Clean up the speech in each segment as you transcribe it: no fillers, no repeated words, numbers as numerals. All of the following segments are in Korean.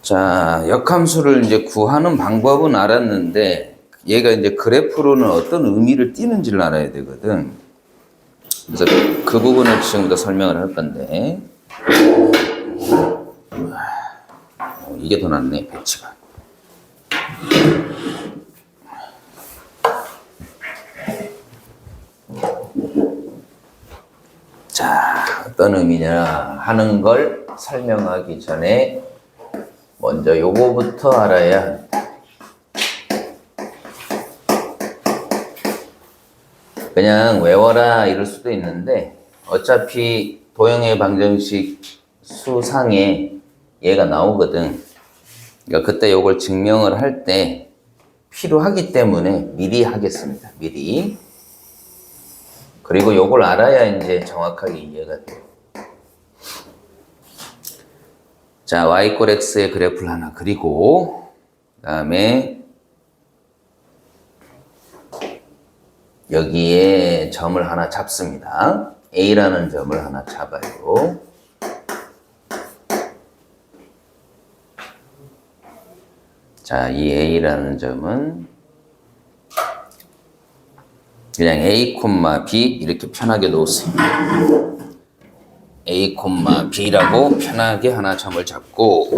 자, 역함수를 이제 구하는 방법은 알았는데 얘가 이제 그래프로는 어떤 의미를 띠는지를 알아야 되거든. 그래서 그 부분을 지금부터 설명을 할 건데 이게 더 낫네, 배치가. 자, 어떤 의미냐 하는 걸 설명하기 전에 먼저 요거부터 알아야 한다. 그냥 외워라 이럴 수도 있는데 어차피 도형의 방정식 수상에 얘가 나오거든. 그러니까 그때 요걸 증명을 할 때 필요하기 때문에 미리 하겠습니다. 미리. 그리고 요걸 알아야 이제 정확하게 이해가 돼요. 자, y = x의 그래프를 하나 그리고 그 다음에 여기에 점을 하나 잡습니다. A라는 점을 하나 잡아요. 자, 이 A라는 점은 그냥 A, B 이렇게 편하게 놓으세요. A, B라고 편하게 하나 점을 잡고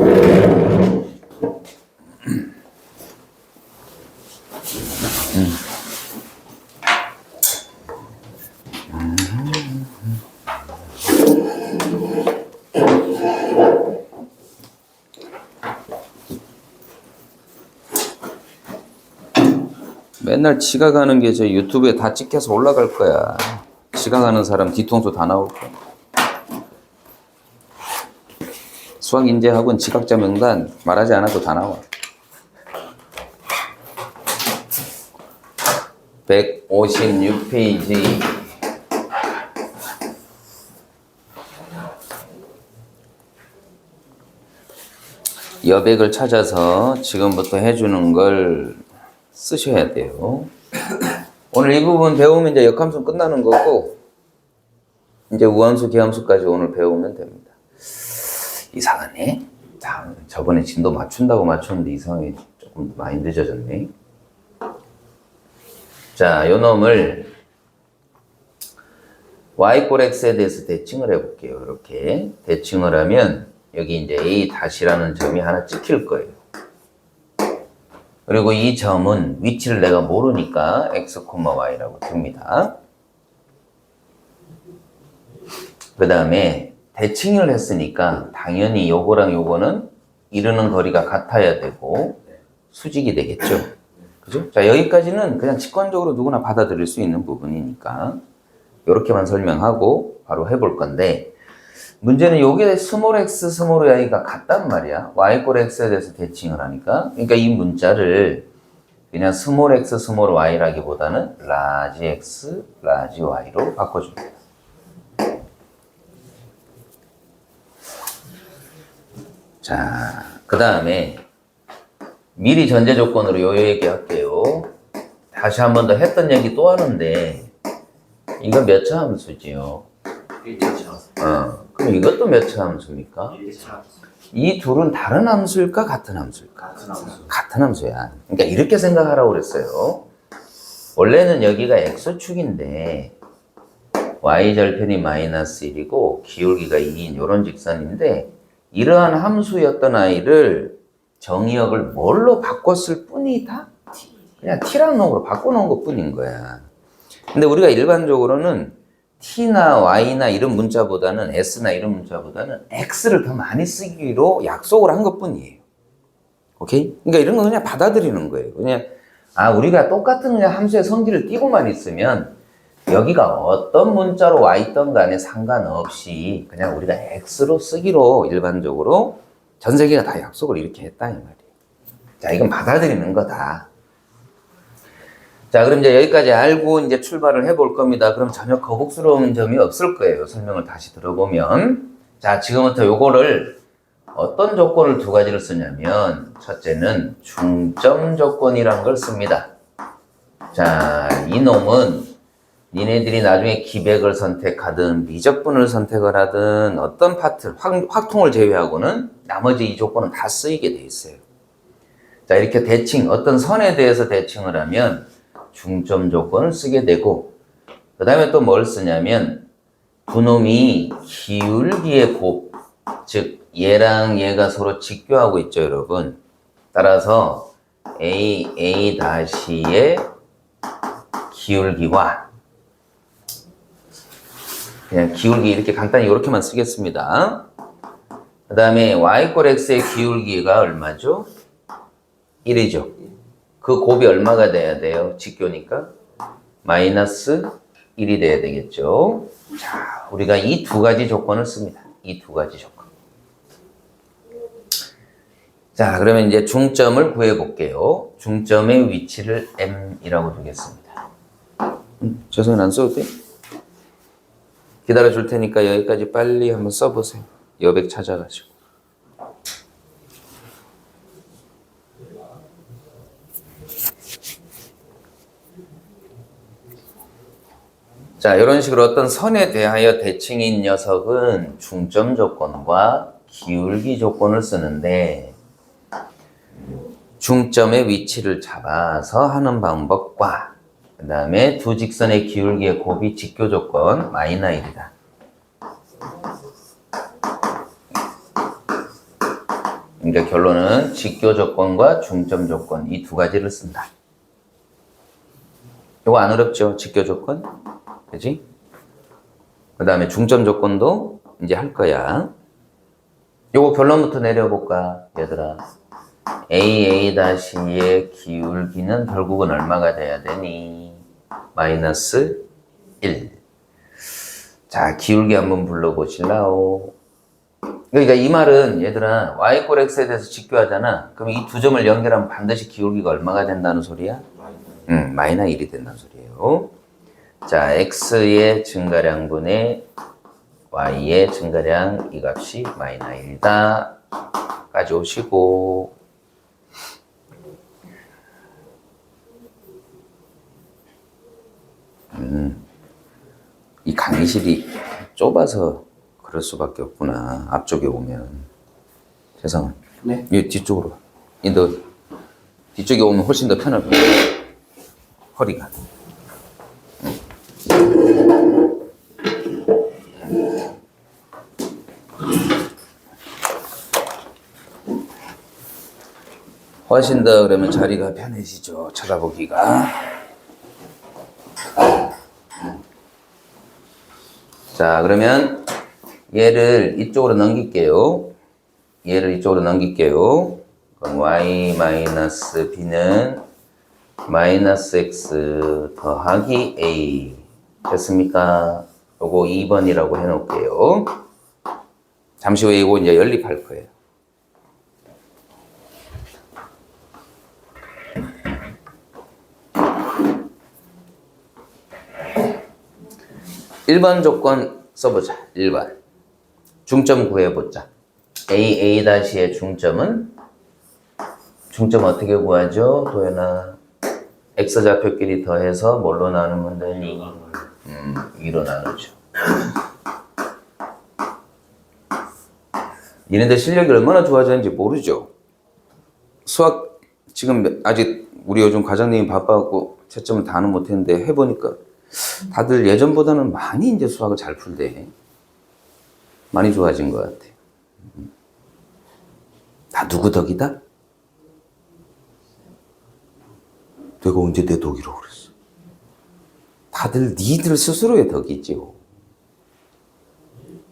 맨날 지각하는 게 저 유튜브에 다 찍혀서 올라갈 거야. 지각하는 사람 뒤통수 다 나올 거야. 수학인재학원 지각자 명단 말하지 않아도 다 나와. 156페이지. 여백을 찾아서 지금부터 해주는 걸 쓰셔야 돼요. 오늘 이 부분 배우면 이제 역함수 끝나는 거고 이제 우함수, 기함수까지 오늘 배우면 됩니다. 이상하네. 저번에 진도 맞춘다고 맞췄는데 이상하게 조금 많이 늦어졌네. 자, 요 놈을 y = x에 대해서 대칭을 해볼게요. 이렇게 대칭을 하면 여기 이제 a-라는 점이 하나 찍힐 거예요. 그리고 이 점은 위치를 내가 모르니까 x, y라고 둡니다. 그 다음에 대칭을 했으니까 당연히 요거랑 요거는 이르는 거리가 같아야 되고 수직이 되겠죠. 그죠? 자, 여기까지는 그냥 직관적으로 누구나 받아들일 수 있는 부분이니까 이렇게만 설명하고 바로 해볼 건데 문제는 요게 스몰 x, 스몰 y가 같단 말이야. y = x에 대해서 대칭을 하니까. 그러니까 이 문자를 그냥 스몰 x, 스몰 y라기보다는 라지 x, 라지 y로 바꿔줍니다. 자, 그 다음에 미리 전제 조건으로 요 얘기 할게요. 다시 한 번 더 했던 얘기 또 하는데 이거 몇 차 함수지요? 1차. 그럼 이것도 몇 차 함수입니까? 1차. 이 둘은 다른 함수일까? 같은 함수일까? 같은 함수. 같은 함수야. 그러니까 이렇게 생각하라고 그랬어요. 원래는 여기가 x축인데 y절편이 -1이고 기울기가 2인 이런 직선인데 이러한 함수였던 아이를 정의역을 뭘로 바꿨을 뿐이다? 그냥 t라는 놈으로 바꿔놓은 것 뿐인 거야. 근데 우리가 일반적으로는 t나 y나 이런 문자보다는 s나 이런 문자보다는 x를 더 많이 쓰기로 약속을 한 것 뿐이에요. 오케이? 그러니까 이런 거 그냥 받아들이는 거예요. 그냥 우리가 똑같은 그냥 함수의 성질을 띄고만 있으면 여기가 어떤 문자로 와 있던 간에 상관없이 그냥 우리가 x로 쓰기로 일반적으로 전 세계가 다 약속을 이렇게 했다 이 말이에요. 자, 이건 받아들이는 거다. 자, 그럼 이제 여기까지 알고 이제 출발을 해볼 겁니다. 그럼 전혀 거북스러운 점이 없을 거예요. 설명을 다시 들어보면. 자, 지금부터 요거를 어떤 조건을 두 가지를 쓰냐면 첫째는 중점 조건이란 걸 씁니다. 자, 이 놈은 니네들이 나중에 기백을 선택하든 미적분을 선택을 하든 어떤 파트, 확통을 제외하고는 나머지 이 조건은 다 쓰이게 돼 있어요. 자, 이렇게 대칭, 어떤 선에 대해서 대칭을 하면 중점 조건을 쓰게 되고, 그 다음에 또 뭘 쓰냐면 두 놈이 기울기의 곱, 즉 얘랑 얘가 서로 직교하고 있죠, 여러분. 따라서 A''의 기울기와 그냥 기울기 이렇게 간단히 이렇게만 쓰겠습니다. 그 다음에 y 꼴 x의 기울기가 얼마죠? 1이죠. 그 곱이 얼마가 돼야 돼요? 직교니까 마이너스 1이 돼야 되겠죠. 자, 우리가 이 두 가지 조건을 씁니다. 이 두 가지 조건. 자, 그러면 이제 중점을 구해 볼게요. 중점의 위치를 M이라고 두겠습니다. 죄송해요, 안 써도 돼? 기다려 줄 테니까 여기까지 빨리 한번 써보세요. 여백 찾아가지고. 자, 이런 식으로 어떤 선에 대하여 대칭인 녀석은 중점 조건과 기울기 조건을 쓰는데 중점의 위치를 잡아서 하는 방법과 그 다음에 두 직선의 기울기의 곱이 직교 조건 마이너 1이다. 그러니까 결론은 직교 조건과 중점 조건 이 두 가지를 쓴다. 이거 안 어렵죠? 직교 조건? 그지? 그 다음에 중점 조건도 이제 할 거야. 요거 결론부터 내려볼까, 얘들아? A''의 기울기는 결국은 얼마가 돼야 되니? 마이너스 1. 자, 기울기 한번 불러보실라오. 그러니까 이 말은 얘들아 y 꼴 x에 대해서 직교하잖아. 그럼 이 두 점을 연결하면 반드시 기울기가 얼마가 된다는 소리야? 마이너스 1이 된다는 소리예요. 자, x의 증가량분의 y의 증가량 이 값이 마이너스 1이다. 가져오시고 이 강의실이 좁아서 그럴 수밖에 없구나. 앞쪽에 오면. 죄송합니다. 네. 이 뒤쪽으로. 너 뒤쪽에 오면 훨씬 더 편할 거야. 허리가. 훨씬 더 그러면 자리가 편해지죠. 쳐다보기가. 자, 그러면 얘를 이쪽으로 넘길게요. 얘를 이쪽으로 넘길게요. 그럼 y-b는 마이너스 x 더하기 a 됐습니까? 요거 2번이라고 해놓을게요. 잠시 후에 이거 이제 연립할 거예요. (1번) 조건 써보자. 1번 중점 구해보자. A''의 중점 어떻게 구하죠? 도현아, x좌표끼리 더해서 뭘로 나누면 되니? 2로 나누죠. 얘네들 실력이 얼마나 좋아졌는지 모르죠. 수학 지금 아직 우리 요즘 과장님이 바빠갖고 채점을 다는 못했는데 해보니까 다들 예전보다는 많이 이제 수학을 잘 풀대. 많이 좋아진 것 같아. 다 누구 덕이다? 내가 언제 내 덕이라고 그랬어? 다들 니들 스스로의 덕이지요.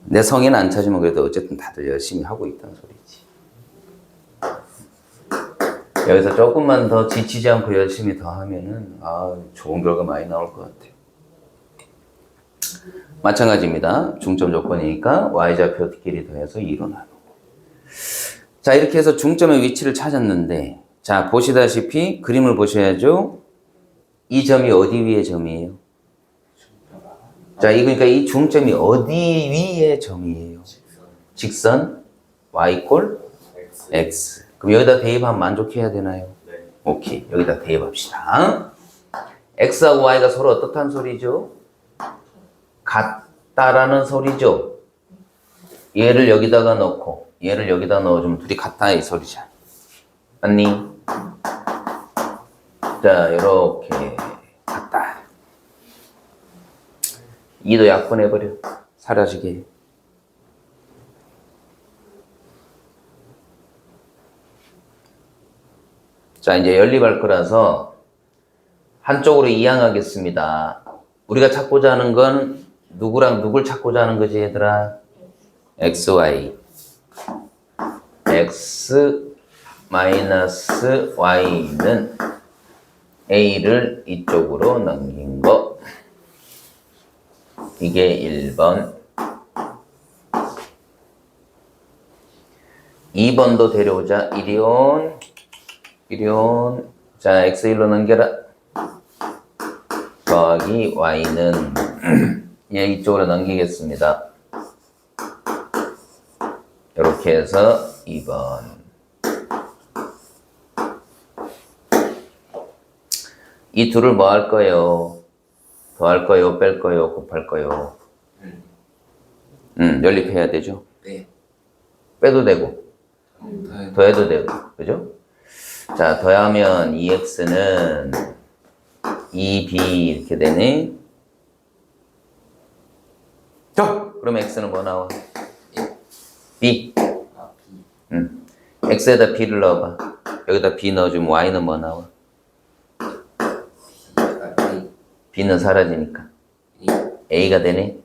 내 성에는 안 차지만 그래도 어쨌든 다들 열심히 하고 있다는 소리지. 여기서 조금만 더 지치지 않고 열심히 더 하면은 좋은 결과 많이 나올 것 같아요. 마찬가지입니다. 중점 조건이니까 y좌표끼리 더해서 2로 나누고. 자, 이렇게 해서 중점의 위치를 찾았는데, 자, 보시다시피 그림을 보셔야죠. 이 점이 어디 위의 점이에요? 자, 그러니까 이 중점이 어디 위의 점이에요? 직선 y 꼴 x. 그럼 여기다 대입하면 만족해야 되나요? 오케이, 여기다 대입합시다. x하고 y가 서로 어떻단 소리죠? 같다라는 소리죠. 얘를 여기다가 넣고 얘를 여기다 넣어주면 둘이 같다 이 소리잖아. 맞니? 자, 이렇게 같다. 2도 약분해버려. 사라지게. 자, 이제 연립할 거라서 한쪽으로 이항하겠습니다. 우리가 찾고자 하는 건 누구랑 누굴 찾고자 하는 거지, 얘들아? xy. x 마이너스 y는 a를 이쪽으로 넘긴 거. 이게 1번. 2번도 데려오자. 이리 온. 자, x1로 넘겨라. 더하기 y는 얘 이쪽으로 넘기겠습니다. 이렇게 해서 2번. 이 둘을 뭐 할 거예요? 더할 거예요? 뺄 거예요? 곱할 거예요? 연립해야 되죠? 네. 빼도 되고 더해도 되고, 그죠? 자, 더하면 2x는 2b 이렇게 되네. 자, 그럼 x는 뭐 나와? b. x에다 b를 넣어봐. 여기다 b 넣어주면 y는 뭐 나와? b는 사라지니까 a가 되네.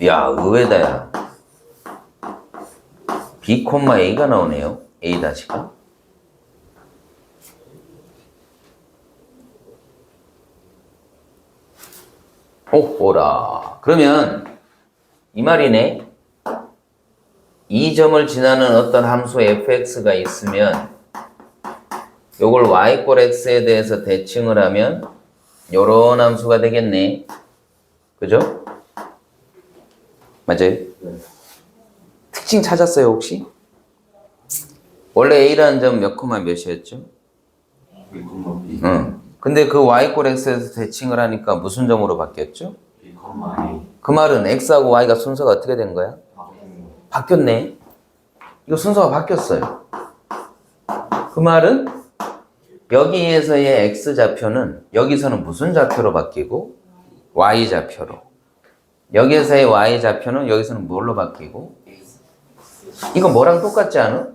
야, 의외다, 야. b, a가 나오네요. a 다시가. 오라. 그러면 이 말이네. 이 점을 지나는 어떤 함수 fx가 있으면 요걸 y 꼴 x에 대해서 대칭을 하면 요런 함수가 되겠네. 그죠? 맞아요? 네. 특징 찾았어요, 혹시? 원래 a라는 점 몇 콤마 몇이었죠? B, 응. 근데 그 y 꼴 x에서 대칭을 하니까 무슨 점으로 바뀌었죠? B, A. 그 말은 x하고 y가 순서가 어떻게 된 거야? 바뀌었네. 이거 순서가 바뀌었어요. 그 말은 여기에서의 x좌표는 여기서는 무슨 좌표로 바뀌고? y좌표로. 여기에서의 y좌표는 여기서는 뭘로 바뀌고? 이거 뭐랑 똑같지 않아?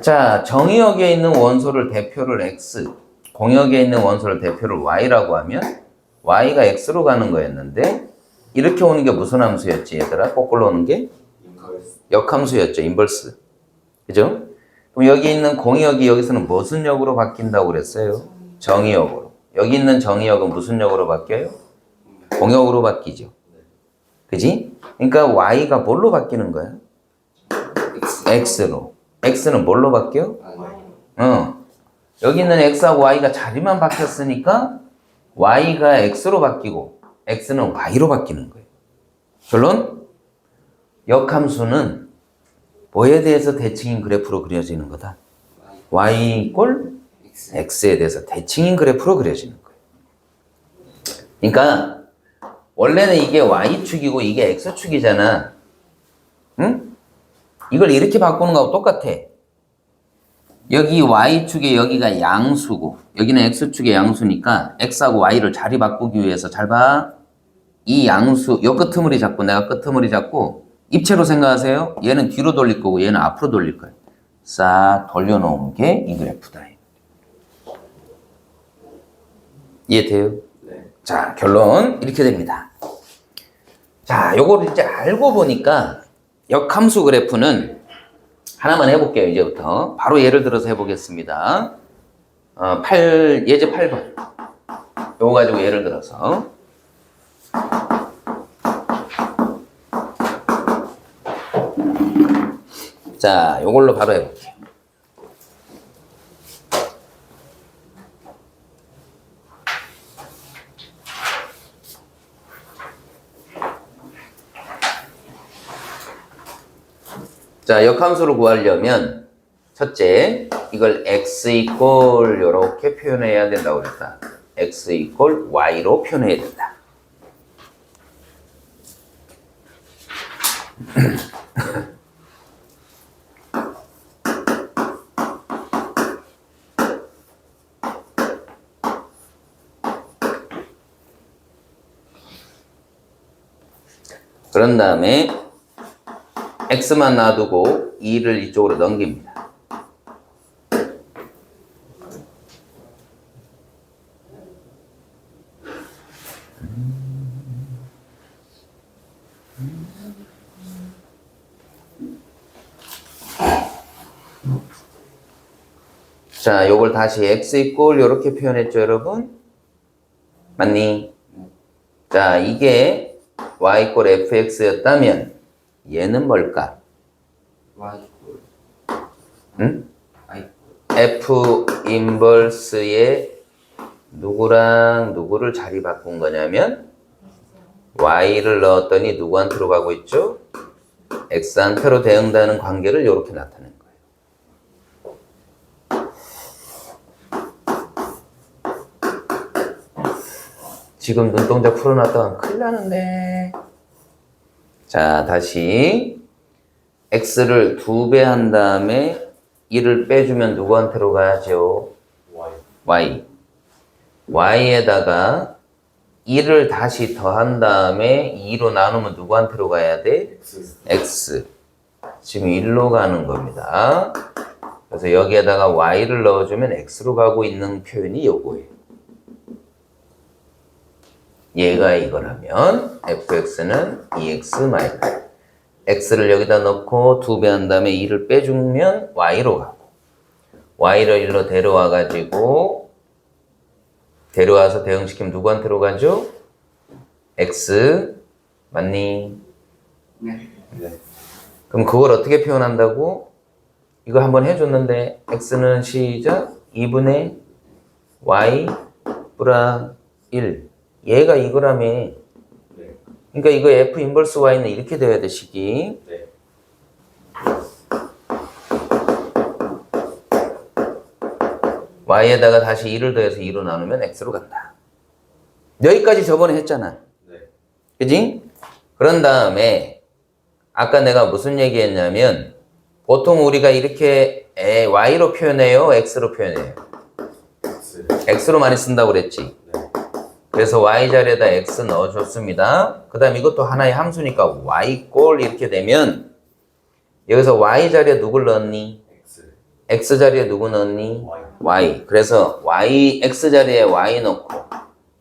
자, 정의역에 있는 원소를 대표를 x, 공역에 있는 원소를 대표를 y라고 하면 y가 x로 가는 거였는데 이렇게 오는 게 무슨 함수였지, 얘들아? 거꾸로 오는 게? 역함수였죠, 인버스. 그죠? 그럼 여기 있는 공역이 여기서는 무슨 역으로 바뀐다고 그랬어요? 정의역으로. 여기 있는 정의역은 무슨 역으로 바뀌어요? 공역으로 바뀌죠. 그지? 그러니까 y가 뭘로 바뀌는 거야? x로. x는 뭘로 바뀌어? 여기 있는 x하고 y가 자리만 바뀌었으니까 y가 x로 바뀌고 x는 y로 바뀌는 거예요. 결론? 역함수는 뭐에 대해서 대칭인 그래프로 그려지는 거다? y 꼴 x에 대해서 대칭인 그래프로 그려지는 거예요. 그러니까 원래는 이게 y축이고 이게 x축이잖아. 응? 이걸 이렇게 바꾸는 거하고 똑같아. 여기 y축에 여기가 양수고 여기는 x축의 양수니까 x하고 y를 자리 바꾸기 위해서 잘 봐. 이 양수, 요 끄트머리 잡고 내가 끄트머리 잡고 입체로 생각하세요. 얘는 뒤로 돌릴 거고 얘는 앞으로 돌릴 거예요. 싹 돌려놓은 게 이 그래프다. 이해돼요? 네. 자, 결론 이렇게 됩니다. 자, 요거를 이제 알고 보니까 역함수 그래프는 하나만 해볼게요. 이제부터 바로 예를 들어서 해보겠습니다. 예제 8번 요거 가지고 예를 들어서 자, 요걸로 바로 해볼게요. 자, 역함수를 구하려면 첫째 이걸 x 이꼴 이렇게 표현해야 된다고 그랬다. x 이꼴 y로 표현해야 된다. 그런 다음에 x만 놔두고 2를 이쪽으로 넘깁니다. 자, 요걸 다시 x 이꼴 이렇게 표현했죠, 여러분? 맞니? 자, 이게 y 이꼴 fx였다면 얘는 뭘까? Y 응? I f 인버스에 누구랑 누구를 자리 바꾼 거냐면 y를 넣었더니 누구한테로 가고 있죠? x한테로 대응되는 관계를 이렇게 나타낸 거예요. 지금 눈동자 풀어놨다가 큰일 나는데. 자, 다시 x를 2배 한 다음에 1을 빼주면 누구한테로 가야죠? Y y. y에다가 1을 다시 더한 다음에 2로 나누면 누구한테로 가야 돼? X x. 지금 1로 가는 겁니다. 그래서 여기에다가 y를 넣어주면 x로 가고 있는 표현이 요거예요. 얘가 이거라면 fx는 2x 마이너스 x를 여기다 넣고 2배 한 다음에 2를 빼주면 y로 가고 y를 1로 데려와 가지고 데려와서 대응시키면 누구한테로 가죠? x 맞니? 네. 그럼 그걸 어떻게 표현한다고? 이거 한번 해줬는데 x는 시작 2분의 y 플러스 1 얘가 이거라며. 네. 그러니까 이거 f 인버스 y는 이렇게 돼야 돼, 식이. 네. y에다가 다시 2를 더해서 2로 나누면 x로 간다. 여기까지 저번에 했잖아. 네. 그지? 그런 다음에 아까 내가 무슨 얘기했냐면 보통 우리가 이렇게 y로 표현해요? x로 표현해요? X x로 많이 쓴다고 그랬지. 네. 그래서 y 자리에다 x 넣어줬습니다. 그 다음 이것도 하나의 함수니까 y 꼴 이렇게 되면 여기서 y 자리에 누굴 넣었니? X x 자리에 누구 넣었니? Y y. 그래서 y x 자리에 y 넣고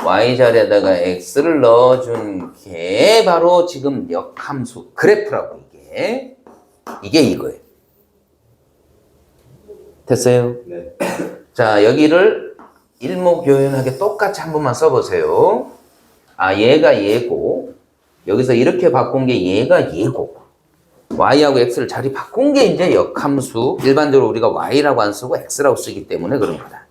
y 자리에다가 x를 넣어준 게 바로 지금 역함수 그래프라고 이게 이거예요. 됐어요? 네. 자, 여기를 일목요연하게 똑같이 한 번만 써보세요. 아, 얘가 얘고 여기서 이렇게 바꾼 게 얘가 얘고 y하고 x를 자리 바꾼 게 이제 역함수. 일반적으로 우리가 y라고 안 쓰고 x라고 쓰기 때문에 그런 거다.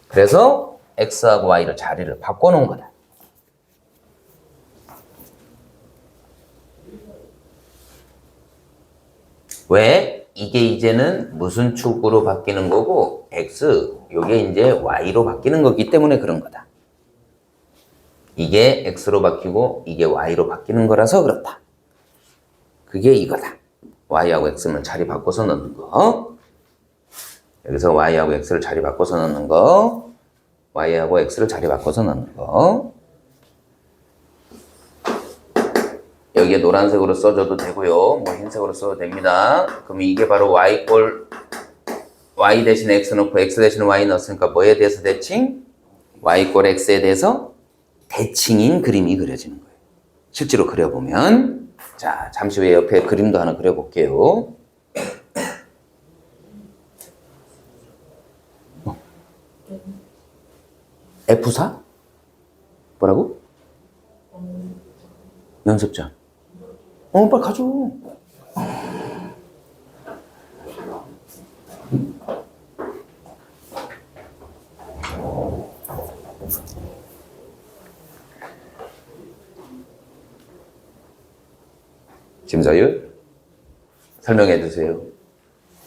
그래서 x하고 y를 자리를 바꿔놓은 거다. 왜? 이게 이제는 무슨 축으로 바뀌는 거고 x, 요게 이제 y로 바뀌는 거기 때문에 그런 거다. 이게 x로 바뀌고 이게 y로 바뀌는 거라서 그렇다. 그게 이거다. y하고 x는 자리 바꿔서 넣는 거. 여기서 y하고 x를 자리 바꿔서 넣는 거. y하고 x를 자리 바꿔서 넣는 거. 여기에 노란색으로 써줘도 되고요. 뭐 흰색으로 써도 됩니다. 그럼 이게 바로 y꼴 y 대신 x 넣고 x 대신 y 넣었으니까 뭐에 대해서 대칭? y꼴 x에 대해서 대칭인 그림이 그려지는 거예요. 실제로 그려보면 자, 잠시 후에 옆에 그림도 하나 그려볼게요. F4? 뭐라고? 연습장. 빨리 가져. 심사율 설명해 주세요.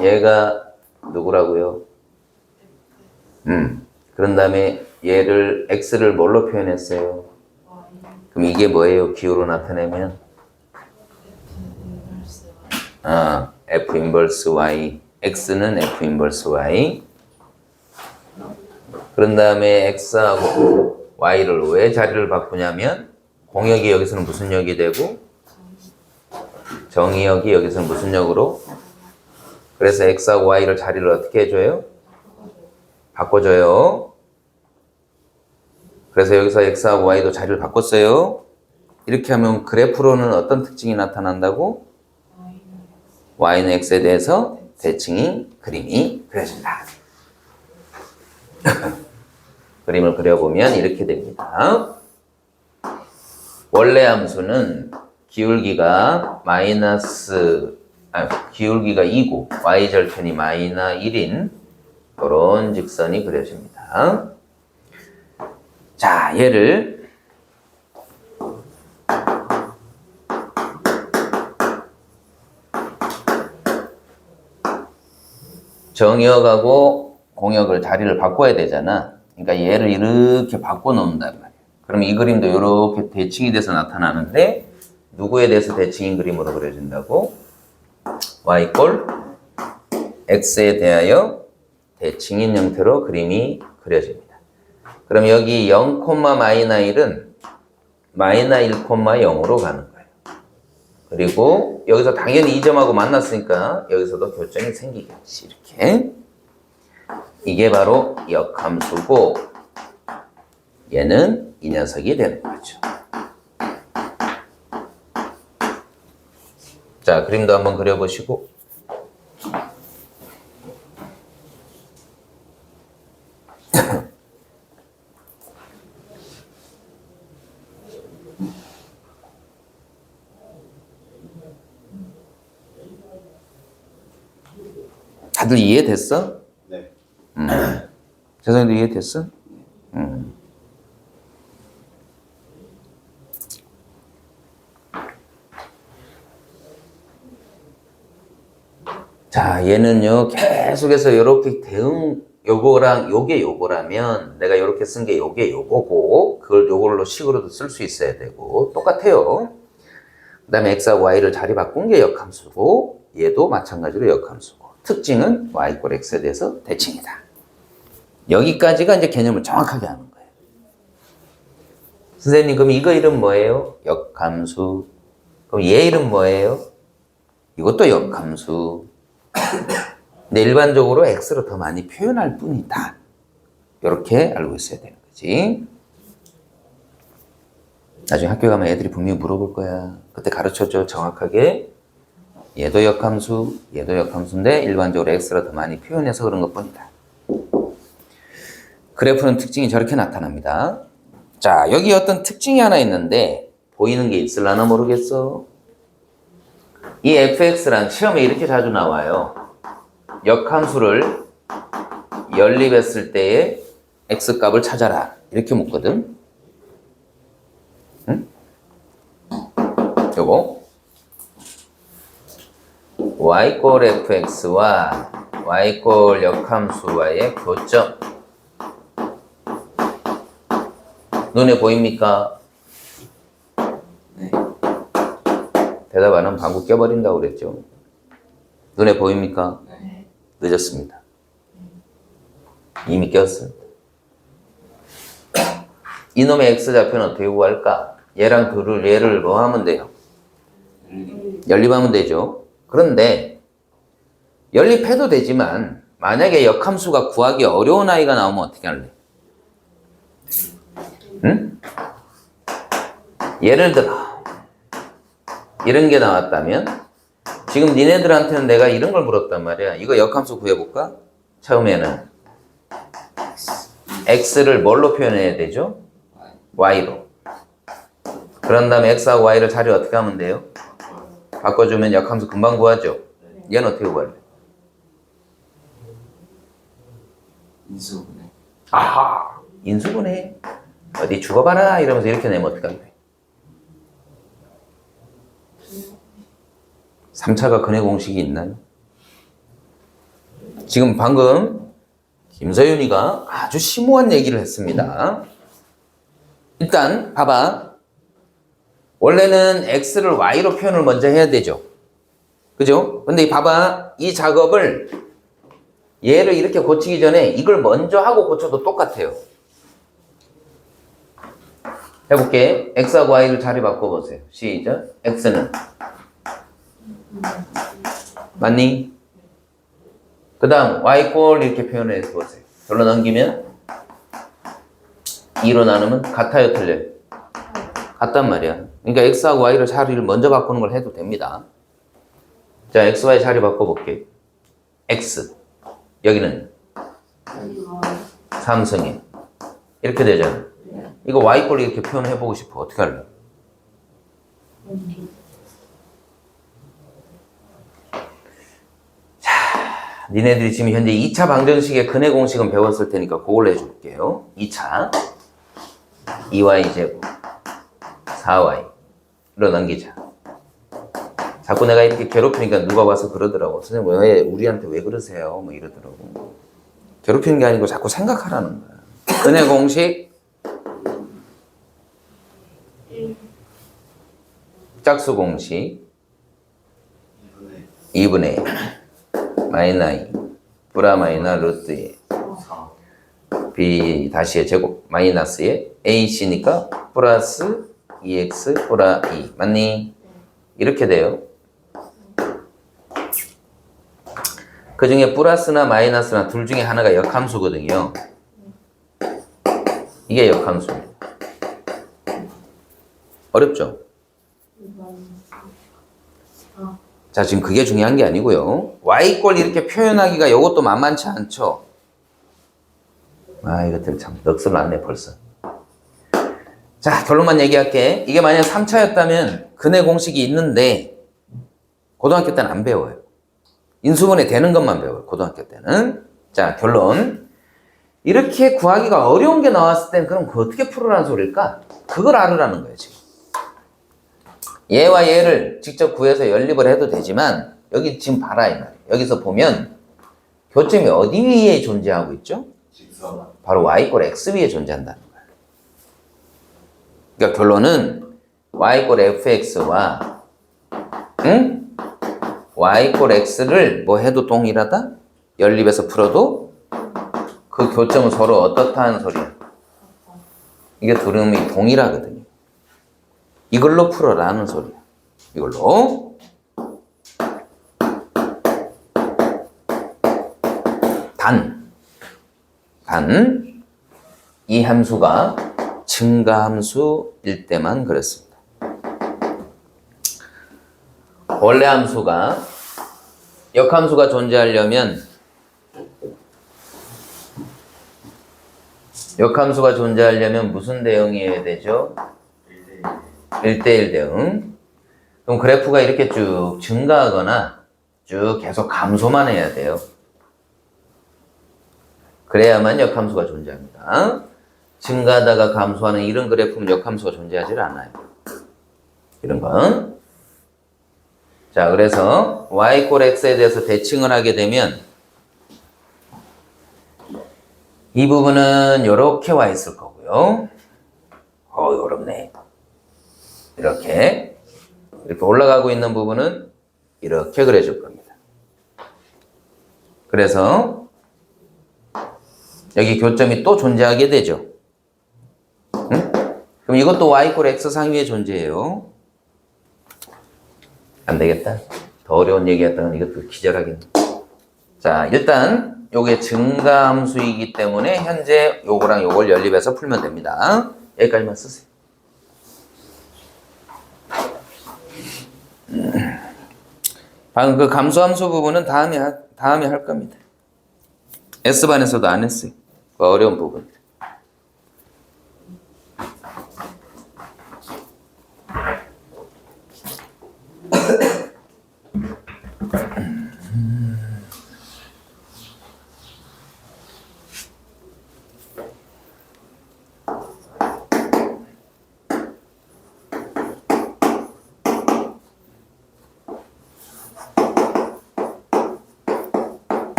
얘가 누구라고요? 그런 다음에 얘를 x를 뭘로 표현했어요? 그럼 이게 뭐예요? 기호로 나타내면 f 인버스 y. x는 f 인버스 y. 그런 다음에 x하고 y를 왜 자리를 바꾸냐면 공역이 여기서는 무슨 역이 되고 정의역이 여기서는 무슨 역으로? 그래서 x하고 y를 자리를 어떻게 해줘요? 바꿔줘요. 그래서 여기서 x하고 y도 자리를 바꿨어요. 이렇게 하면 그래프로는 어떤 특징이 나타난다고? y는 x에 대해서 대칭이 그림이 그려진다. 그림을 그려보면 이렇게 됩니다. 원래 함수는 기울기가 기울기가 2고 y절편이 마이너 1인 이런 직선이 그려집니다. 자, 얘를 정역하고 공역을 자리를 바꿔야 되잖아. 그러니까 얘를 이렇게 바꿔 놓는단 말이야. 그럼 이 그림도 이렇게 대칭이 돼서 나타나는데 누구에 대해서 대칭인 그림으로 그려진다고? y 꼴 x에 대하여 대칭인 형태로 그림이 그려집니다. 그럼 여기 0, 마이너 1은 마이너 1,0으로 가는 거예요. 그리고 여기서 당연히 이 점하고 만났으니까 여기서도 교점이 생기겠지. 이렇게. 이게 바로 역함수고 얘는 이 녀석이 되는 거죠. 자, 그림도 한번 그려보시고 다들 이해됐어? 네. 재성이도 이해됐어? 자, 얘는요, 계속해서 이렇게 요거랑 요게 요거라면 내가 이렇게 쓴 게 요게 요거고 그걸 요걸로 식으로도 쓸 수 있어야 되고 똑같아요. 그 다음에 x하고 y를 자리 바꾼 게 역함수고 얘도 마찬가지로 역함수고 특징은 y 꼴 x에 대해서 대칭이다. 여기까지가 이제 개념을 정확하게 하는 거예요. 선생님, 그럼 이거 이름 뭐예요? 역함수. 그럼 얘 이름 뭐예요? 이것도 역함수. 근데 일반적으로 x로 더 많이 표현할 뿐이다. 이렇게 알고 있어야 되는 거지. 나중에 학교 가면 애들이 분명히 물어볼 거야. 그때 가르쳐줘, 정확하게. 얘도 역함수, 얘도 역함수인데 일반적으로 x로 더 많이 표현해서 그런 것뿐이다. 그래프는 특징이 저렇게 나타납니다. 자, 여기 어떤 특징이 하나 있는데 보이는 게 있을라나 모르겠어. 이 fx란 시험에 이렇게 자주 나와요. 역함수를 연립했을 때의 x값을 찾아라. 이렇게 묻거든. 응? 요거 y 꼴 fx와 y 꼴 역함수와의 교점. 눈에 보입니까? 네. 대답 안 하면 방구 껴버린다고 그랬죠. 눈에 보입니까? 네. 늦었습니다. 이미 꼈습니다. 이놈의 x좌표는 어떻게 구할까? 얘랑 얘를 뭐 하면 돼요? 연립하면 되죠. 그런데 연립해도 되지만 만약에 역함수가 구하기 어려운 아이가 나오면 어떻게 할래? 응? 예를 들어 이런 게 나왔다면 지금 니네들한테는 내가 이런 걸 물었단 말이야. 이거 역함수 구해볼까? 처음에는 x를 뭘로 표현해야 되죠? y로. 그런 다음에 x하고 y를 자리 어떻게 하면 돼요? 바꿔주면 역함수 금방 구하죠? 얘는 어떻게 구할래? 인수분해. 아하! 인수분해. 어디 죽어봐라 이러면서 이렇게 내면 어떡할래? 3차가 근해 공식이 있나요? 지금 방금 김서윤이가 아주 심오한 얘기를 했습니다. 일단 봐봐. 원래는 x를 y로 표현을 먼저 해야 되죠. 그죠? 근데 봐봐. 이 작업을 얘를 이렇게 고치기 전에 이걸 먼저 하고 고쳐도 똑같아요. 해볼게. x하고 y를 자리 바꿔보세요. 시작. x는 맞니? 그 다음 y꼴 이렇게 표현해서 보세요. 별로 넘기면 2로 나누면 같아요, 틀려요? 같단 말이야. 그러니까 x하고 y를 자리를 먼저 바꾸는 걸 해도 됩니다. 자, x, y 자리 바꿔볼게. x 여기는 삼성이 이렇게 되잖아. 이거 y꼴 이렇게 표현해보고 싶어. 어떻게 할래? 니네들이 지금 현재 2차 방정식의 근해 공식은 배웠을 테니까 그걸로 해줄게요. 2차 2y제곱 4y로 넘기자. 자꾸 내가 이렇게 괴롭히니까 누가 와서 그러더라고. 선생님 왜 우리한테 왜 그러세요? 뭐 이러더라고. 괴롭히는 게 아니고 자꾸 생각하라는 거야. 근해 공식 짝수 공식 2분의 마이너 2 브라 마이너 루트 2 b 다시의 제곱 마이너스의 ac니까 플러스 2x 브라 2 맞니? 이렇게 돼요. 그 중에 플러스나 마이너스나 둘 중에 하나가 역함수거든요. 이게 역함수입니다. 어렵죠? 자, 지금 그게 중요한 게 아니고요. y꼴 이렇게 표현하기가 이것도 만만치 않죠? 아, 이것들 참 넋을 놨네 벌써. 자, 결론만 얘기할게. 이게 만약 3차였다면 근해 공식이 있는데 고등학교 때는 안 배워요. 인수분해 되는 것만 배워요. 고등학교 때는. 자, 결론. 이렇게 구하기가 어려운 게 나왔을 땐 그럼 그거 어떻게 풀으라는 소리일까? 그걸 알으라는 거예요, 지금. 얘와 얘를 직접 구해서 연립을 해도 되지만 여기 지금 봐라 이 말이에요. 여기서 보면 교점이 어디 위에 존재하고 있죠? 바로 y꼴 x 위에 존재한다는 거예요. 그러니까 결론은 y꼴 fx와 y꼴 x를 뭐 해도 동일하다? 연립해서 풀어도 그 교점은 서로 어떻다는 소리야. 이게 둘음이 동일하거든요. 이걸로 풀어라는 소리야. 이걸로. 단, 이 함수가 증가함수일 때만 그렇습니다. 원래 함수가 역함수가 존재하려면 무슨 대응이어야 되죠? 1대1 대응. 그럼 그래프가 이렇게 쭉 증가하거나 쭉 계속 감소만 해야 돼요. 그래야만 역함수가 존재합니다. 증가하다가 감소하는 이런 그래프는 역함수가 존재하지 않아요. 이런 건. 자, 그래서 y꼴 x에 대해서 대칭을 하게 되면 이 부분은 이렇게 와 있을 거고요. 어렵네. 이렇게 올라가고 있는 부분은 이렇게 그려줄 겁니다. 그래서 여기 교점이 또 존재하게 되죠. 응? 그럼 이것도 y꼴 x 상위에 존재해요. 안 되겠다. 더 어려운 얘기했다면 이것도 기절하겠네. 자, 일단 요게 증가함수이기 때문에 현재 요거랑 요걸 연립해서 풀면 됩니다. 여기까지만 쓰세요. 방금 그 감소함수 부분은 다음에 할 겁니다. S반에서도 안 했어요. 그 어려운 부분.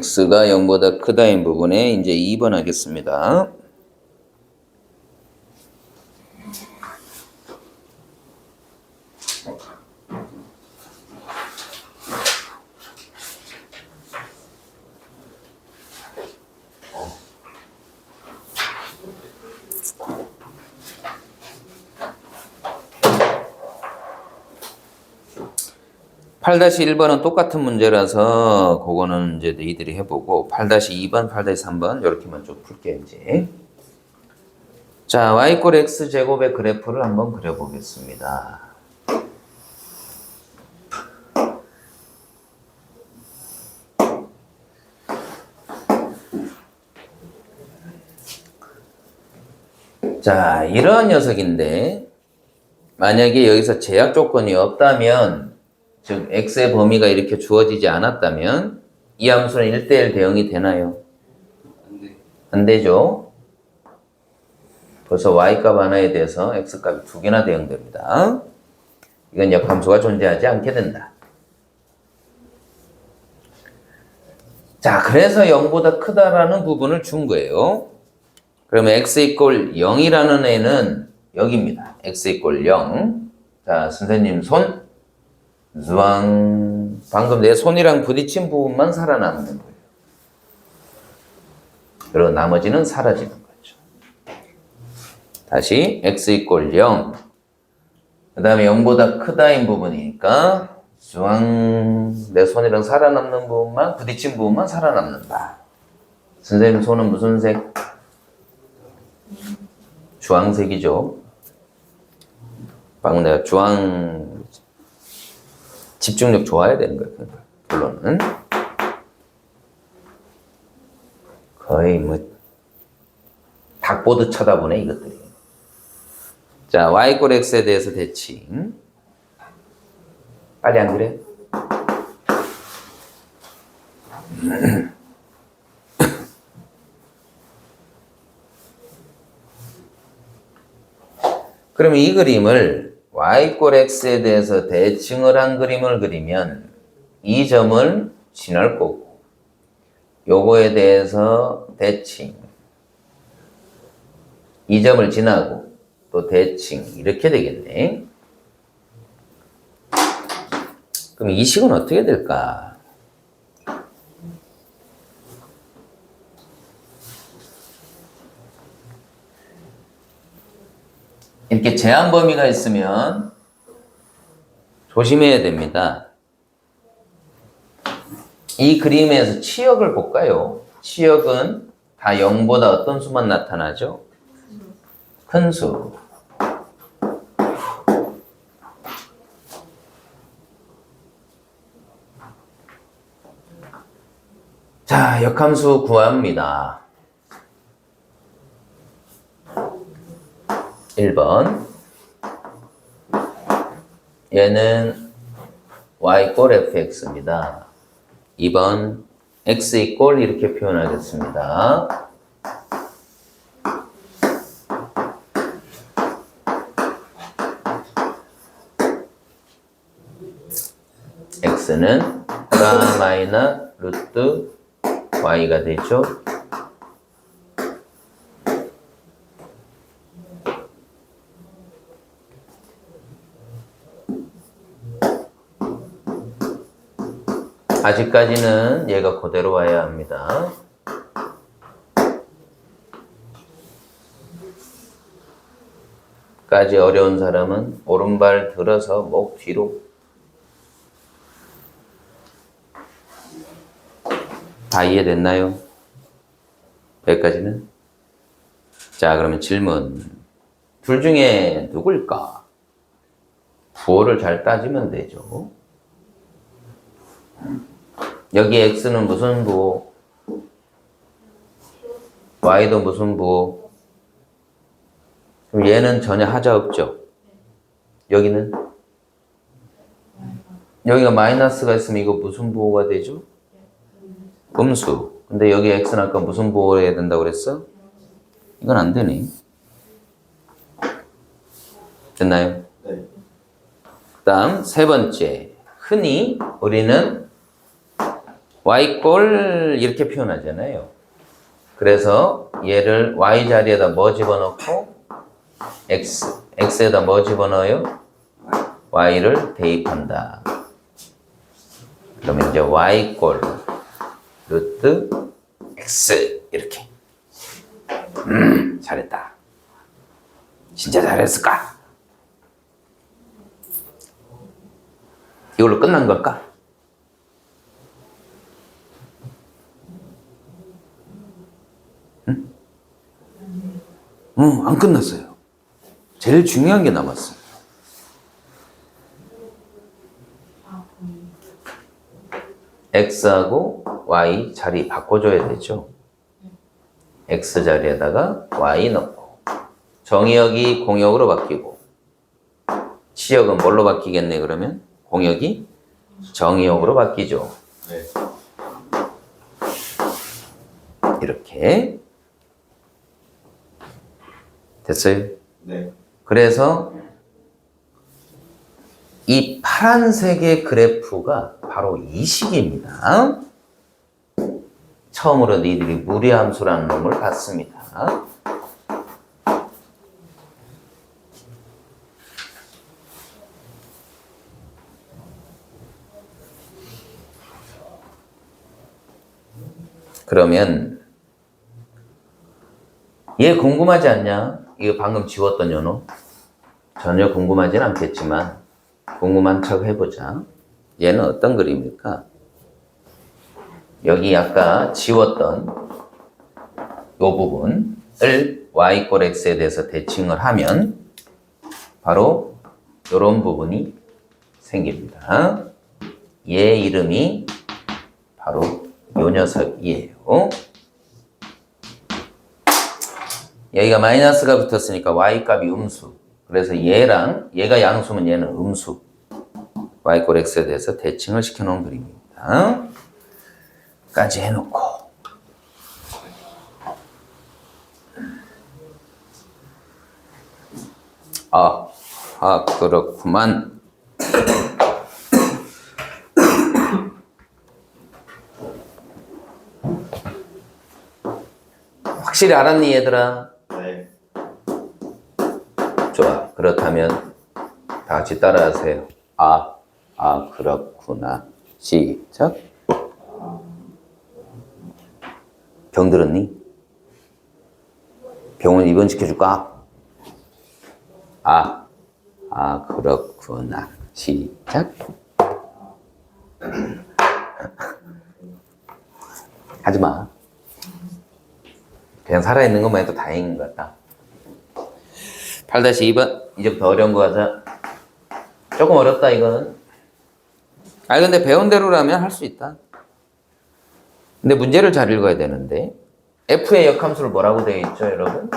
x가 0보다 크다인 부분에 이제 2번 하겠습니다. (8-1번은) 똑같은 문제라서 그거는 이제 너희들이 해보고 8-2번, 8-3번 이렇게만 좀 풀게 이제. 자, y = x 제곱의 그래프를 한번 그려보겠습니다. 자, 이러한 녀석인데 만약에 여기서 제약 조건이 없다면, 즉 x의 범위가 이렇게 주어지지 않았다면 이 함수는 1:1 대응이 되나요? 네. 안 되죠. 벌써 y값 하나에 대해서 x값이 2개나 대응됩니다. 이건 역함수가 존재하지 않게 된다. 자, 그래서 0보다 크다라는 부분을 준 거예요. 그러면 x = 0이라는 애는 여기입니다. x = 0. 자, 선생님 손. 주황. 방금 내 손이랑 부딪힌 부분만 살아남는 거예요. 그리고 나머지는 사라지는 거죠. 다시 x = 0. 그 다음에 0보다 크다인 부분이니까 주황. 내 손이랑 살아남는 부분만, 부딪힌 부분만 살아남는다. 선생님 손은 무슨 색? 주황색이죠. 방금 내가 주황 집중력 좋아야 되는 거예요. 결론은 거의 뭐 닭보듯 쳐다보네 이것들이. 자, y = x에 대해서 대칭. 빨리 안 그래? 그러면 이 그림을 y = x에 대해서 대칭을 한 그림을 그리면 이 점을 지날 거고 요거에 대해서 대칭, 이 점을 지나고 또 대칭 이렇게 되겠네. 그럼 이 식은 어떻게 될까? 이렇게 제한 범위가 있으면 조심해야 됩니다. 이 그림에서 치역을 볼까요? 치역은 다 0보다 어떤 수만 나타나죠? 큰 수. 자, 역함수 구합니다. 1번. 얘는 y = fx입니다. 2번. x = 이렇게 표현하겠습니다. x는 가 마이너 루트 y가 되죠. 아직까지는 얘가 그대로 와야 합니다. 까지 어려운 사람은 오른발 들어서 목 뒤로. 다 이해됐나요? 여기까지는? 자, 그러면 질문. 둘 중에 누굴까? 부호를 잘 따지면 되죠. 여기 x는 무슨 부호? y도 무슨 부호? 그럼 얘는 전혀 하자 없죠? 여기는? 여기가 마이너스가 있으면 이거 무슨 부호가 되죠? 음수. 근데 여기 x는 아까 무슨 부호를 해야 된다고 그랬어? 이건 안 되네. 됐나요? 네. 그 다음 세 번째. 흔히 우리는 y꼴 이렇게 표현하잖아요. 그래서 얘를 y 자리에다 뭐 집어넣고 x에다 뭐 집어넣어요? y를 대입한다. 그러면 이제 y꼴 루트 x 이렇게. 잘했다. 진짜 잘했을까? 이걸로 끝난 걸까? 응? 안 끝났어요. 제일 중요한 게 남았어요. x하고 y 자리 바꿔줘야 되죠. x 자리에다가 y 넣고 정의역이 공역으로 바뀌고 치역은 뭘로 바뀌겠네 그러면? 공역이 정의역으로 바뀌죠. 네. 이렇게 됐어요? 네. 그래서 이 파란색의 그래프가 바로 이 식입니다. 처음으로 너희들이 무리함수라는 놈을 봤습니다. 그러면 얘 궁금하지 않냐? 이거 방금 지웠던 연호? 전혀 궁금하진 않겠지만 궁금한 척 해보자. 얘는 어떤 그림일까? 여기 아까 지웠던 이 부분을 y 꼴 x에 대해서 대칭을 하면 바로 이런 부분이 생깁니다. 얘 이름이 바로 요 녀석이에요. 여기가 마이너스가 붙었으니까 y 값이 음수. 그래서 얘가 양수면 얘는 음수. y 꼴 x에 대해서 대칭을 시켜놓은 그림입니다. 까지 해놓고 그렇구만. 확실히 알았니 얘들아? 네. 좋아. 그렇다면 다 같이 따라하세요. 그렇구나. 시작. 병 들었니? 병원 입원시켜줄까? 그렇구나. 시작. 하지마. 그냥 살아있는 것만 해도 다행인 것 같다. 8-2번. 이제부터 어려운 거 하자. 조금 어렵다, 이건. 근데 배운 대로라면 할 수 있다. 근데 문제를 잘 읽어야 되는데. F의 역함수를 뭐라고 되어 있죠, 여러분?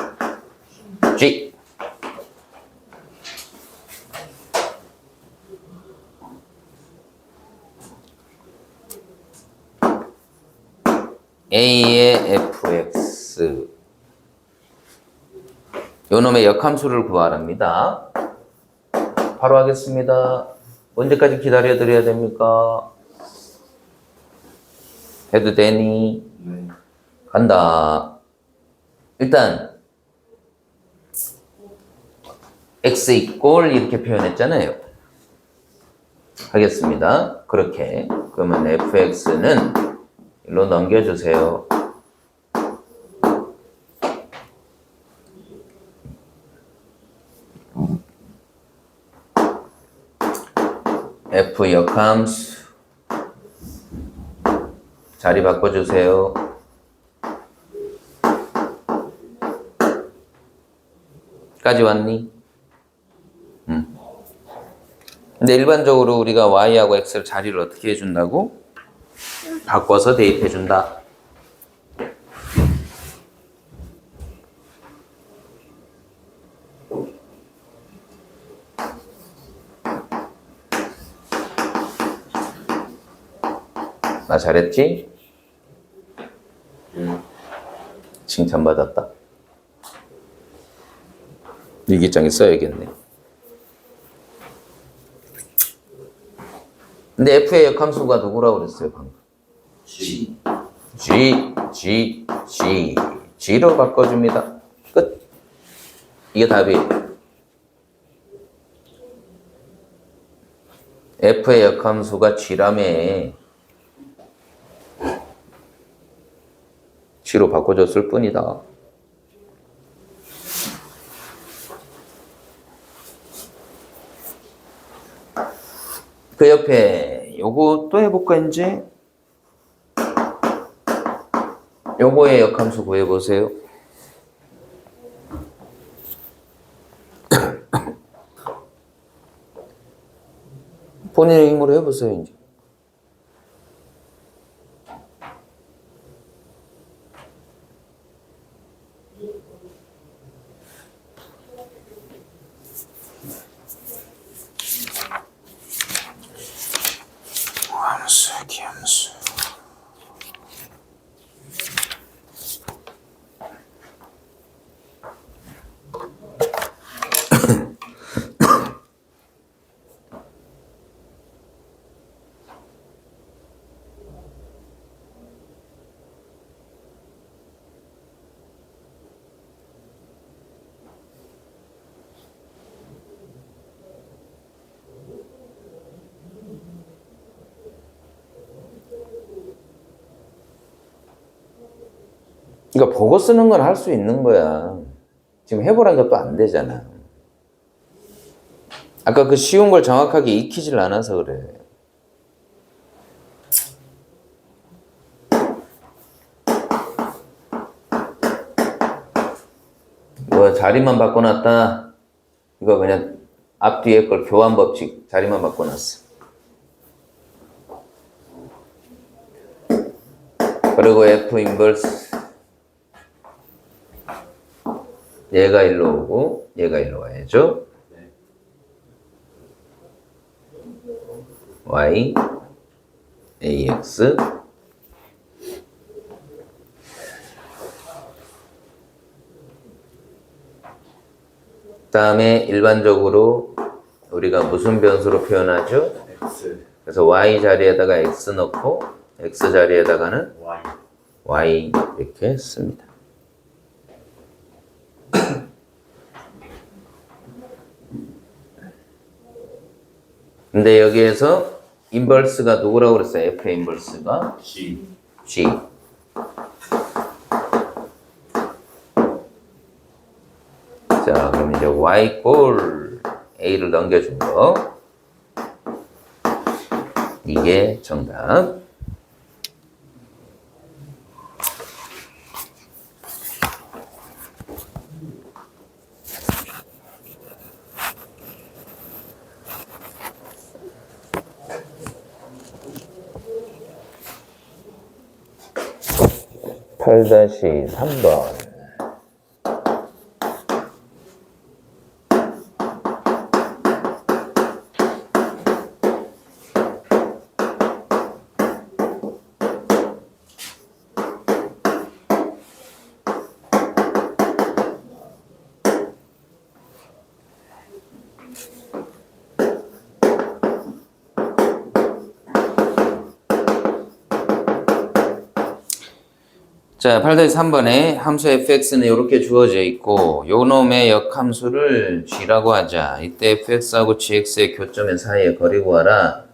G. A의 fx. 요 놈의 역함수를 구하랍니다. 바로 하겠습니다. 언제까지 기다려 드려야 됩니까? 해도 되니? 네. 간다. 일단 x 이꼴 이렇게 표현했잖아요. 하겠습니다. 그렇게. 그러면 fx는 일로 넘겨주세요. f 역함수 자리 바꿔주세요. 까지 왔니? 근데 일반적으로 우리가 y하고 x를 자리를 어떻게 해준다고? 바꿔서 대입해준다. 나 잘했지? 칭찬받았다. 일기장에 써야겠네. 근데 f의 역함수가 누구라고 그랬어요, 방금? G. G로 바꿔줍니다. 끝. 이게 답이에요. F의 역함수가 G라며. G로 바꿔줬을 뿐이다. 그 옆에 요거 또 해볼까 이제? 요거의 역함수 구해보세요. 본인의 힘으로 해보세요 이제. 함수. 그러니까 보고 쓰는 건 할 수 있는 거야. 지금 해보라는 것도 안 되잖아. 아까 그 쉬운 걸 정확하게 익히질 않아서 그래. 뭐 자리만 바꿔놨다. 이거 그냥 앞뒤에 걸 교환 법칙 자리만 바꿔놨어. 그리고 F 인버스 얘가 일로 오고 얘가 일로 와야죠. 네. Y AX 그다음에 일반적으로 우리가 무슨 변수로 표현하죠? X. 그래서 Y 자리에다가 X 넣고 X 자리에다가는 Y. Y 이렇게 씁니다. 근데 여기에서 인버스가 누구라고 그랬어요? F의 인버스가 G. G. 자, 그럼 이제 Y 꼴 A를 넘겨준 거. 이게 정답. (8-3번) 자, 8-3번에 함수 fx는 이렇게 주어져 있고 요 놈의 역함수를 g라고 하자. 이때 fx하고 gx의 교점의 사이에 거리 구하라.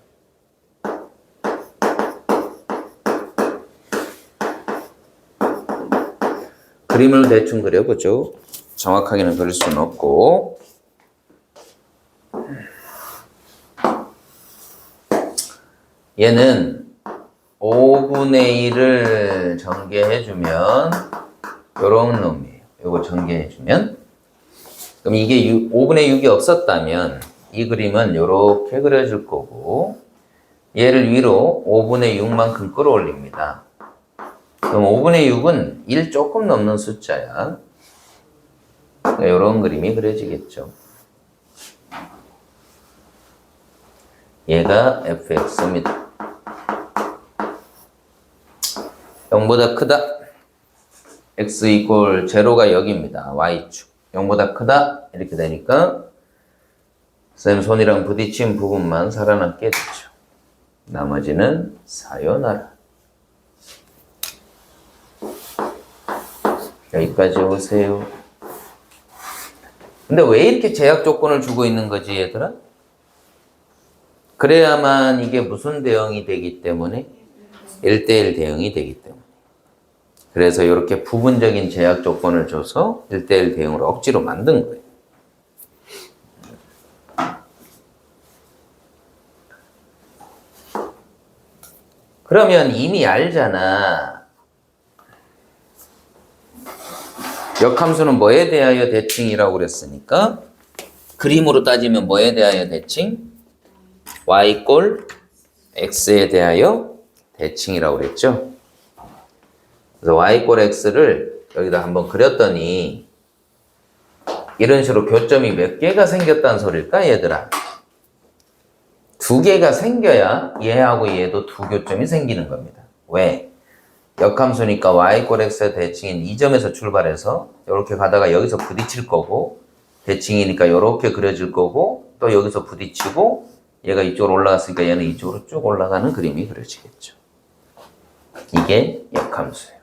그림을 대충 그려보죠. 정확하게는 그릴 수는 없고. 얘는 5분의 1을 전개해주면 요런 놈이에요. 요거 전개해주면 그럼 이게 5분의 6이 없었다면 이 그림은 요렇게 그려질 거고 얘를 위로 5분의 6만큼 끌어올립니다. 그럼 5분의 6은 1 조금 넘는 숫자야. 그러니까 요런 그림이 그려지겠죠. 얘가 fx입니다. 0보다 크다. x 이퀄 제로가 여기입니다. y축. 0보다 크다. 이렇게 되니까 쌤 손이랑 부딪힌 부분만 살아남게 되죠. 나머지는 사요나라. 여기까지 오세요. 근데 왜 이렇게 제약 조건을 주고 있는 거지, 얘들아? 그래야만 이게 무슨 대응이 되기 때문에 1대1 대응이 되기 때문에. 그래서 이렇게 부분적인 제약 조건을 줘서 1대1 대응으로 억지로 만든 거예요. 그러면 이미 알잖아. 역함수는 뭐에 대하여 대칭이라고 그랬으니까 그림으로 따지면 뭐에 대하여 대칭? y 꼴 x에 대하여 대칭이라고 그랬죠. 그래서 y 꼴 x를 여기다 한번 그렸더니 이런 식으로 교점이 몇 개가 생겼다는 소릴까 얘들아? 2개가 생겨야 얘하고 얘도 두 교점이 생기는 겁니다. 왜? 역함수니까 y 꼴 x의 대칭인 이 점에서 출발해서 이렇게 가다가 여기서 부딪힐 거고, 대칭이니까 이렇게 그려질 거고, 또 여기서 부딪히고 얘가 이쪽으로 올라갔으니까 얘는 이쪽으로 쭉 올라가는 그림이 그려지겠죠. 이게 역함수예요.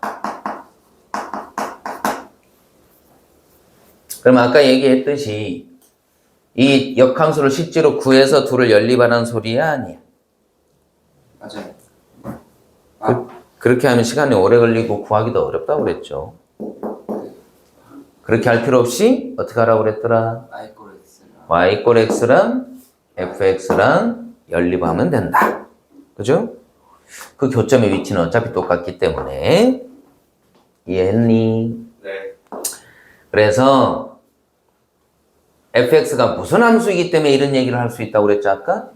그럼 아까 얘기했듯이 이 역함수를 실제로 구해서 둘을 연립하라는 소리야, 아니야? 맞아요. 그렇게 하면 시간이 오래 걸리고 구하기도 어렵다고 그랬죠. 그렇게 할 필요 없이 어떻게 하라고 그랬더라? y 꼴 x랑 fx랑 연립하면 된다. 그죠? 그 교점의 위치는 어차피 똑같기 때문에. 이해했니? 네. 그래서 fx가 무슨 함수이기 때문에 이런 얘기를 할 수 있다고 그랬죠 아까?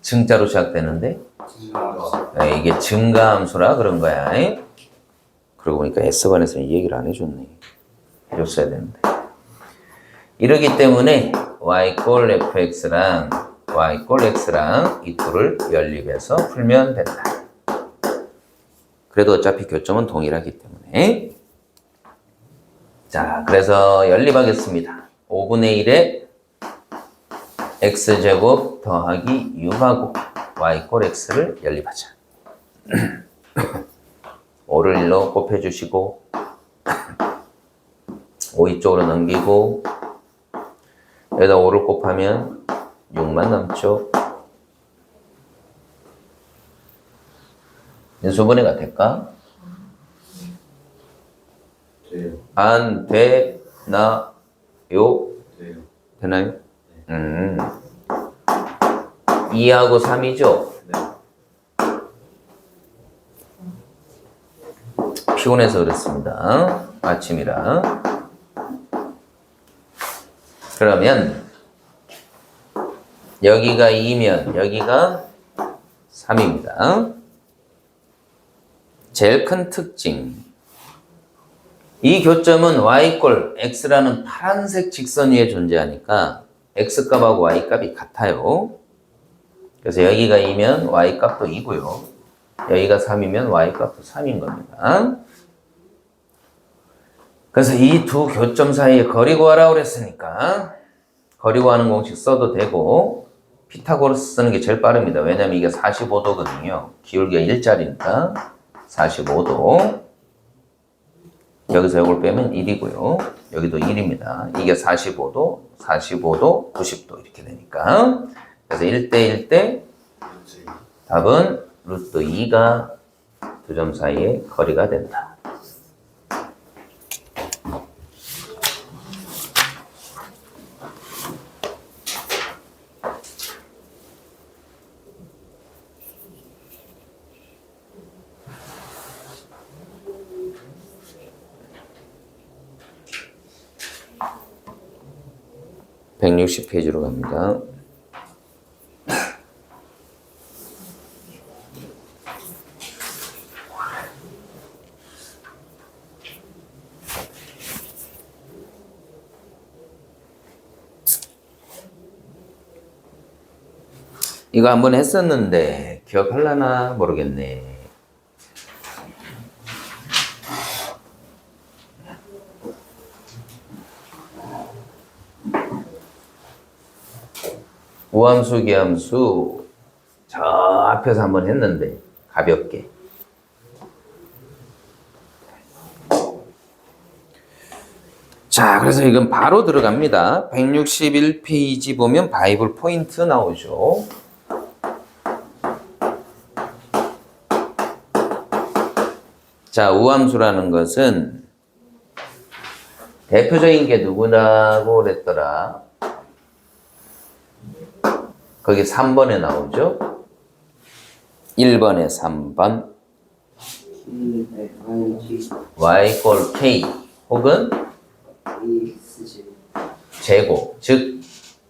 증자로 시작되는데 네, 이게 증가함수라 그런 거야. 그러고 보니까 S반에서는 이 얘기를 안 해줬네. 해줬어야 되는데. 이러기 때문에 y 꼴 fx랑 y 꼴 x랑 이 둘을 연립해서 풀면 된다. 그래도 어차피 교점은 동일하기 때문에. 자, 그래서 연립하겠습니다. 5분의 1에 x제곱 더하기 6하고 y 꼴 x를 연립하자. 5를 1로 곱해주시고 5 이쪽으로 넘기고 여기다 5를 곱하면 6만 남죠. 인수분해가 될까? 돼요. 안 되나요? 돼요. 되나요? 2하고 3이죠? 네. 피곤해서 그렇습니다. 아침이라. 그러면 여기가 2면 여기가 3입니다. 제일 큰 특징. 이 교점은 y꼴 x라는 파란색 직선 위에 존재하니까 x값하고 y값이 같아요. 그래서 여기가 2면 y값도 2고요. 여기가 3이면 y값도 3인 겁니다. 그래서 이 두 교점 사이에 거리 구하라고 그랬으니까 거리 구하는 공식 써도 되고 피타고라스 쓰는 게 제일 빠릅니다. 왜냐면 이게 45도거든요. 기울기가 1짜리니까 45도. 여기서 이걸 빼면 1이고요. 여기도 1입니다. 이게 45도, 45도, 90도 이렇게 되니까. 그래서 1대 1대 답은 루트 2가 두 점 사이의 거리가 된다. (160페이지로) 갑니다. 이거 한번 했었는데 기억하려나 모르겠네. 우함수, 기함수 저 앞에서 한번 했는데 가볍게. 자, 그래서 이건 바로 들어갑니다. 161페이지 보면 바이블 포인트 나오죠. 자, 우함수라는 것은 대표적인 게 누구라고 그랬더라? 거기 3번에 나오죠? 1번에 3번. y equal k 혹은 제곱, 즉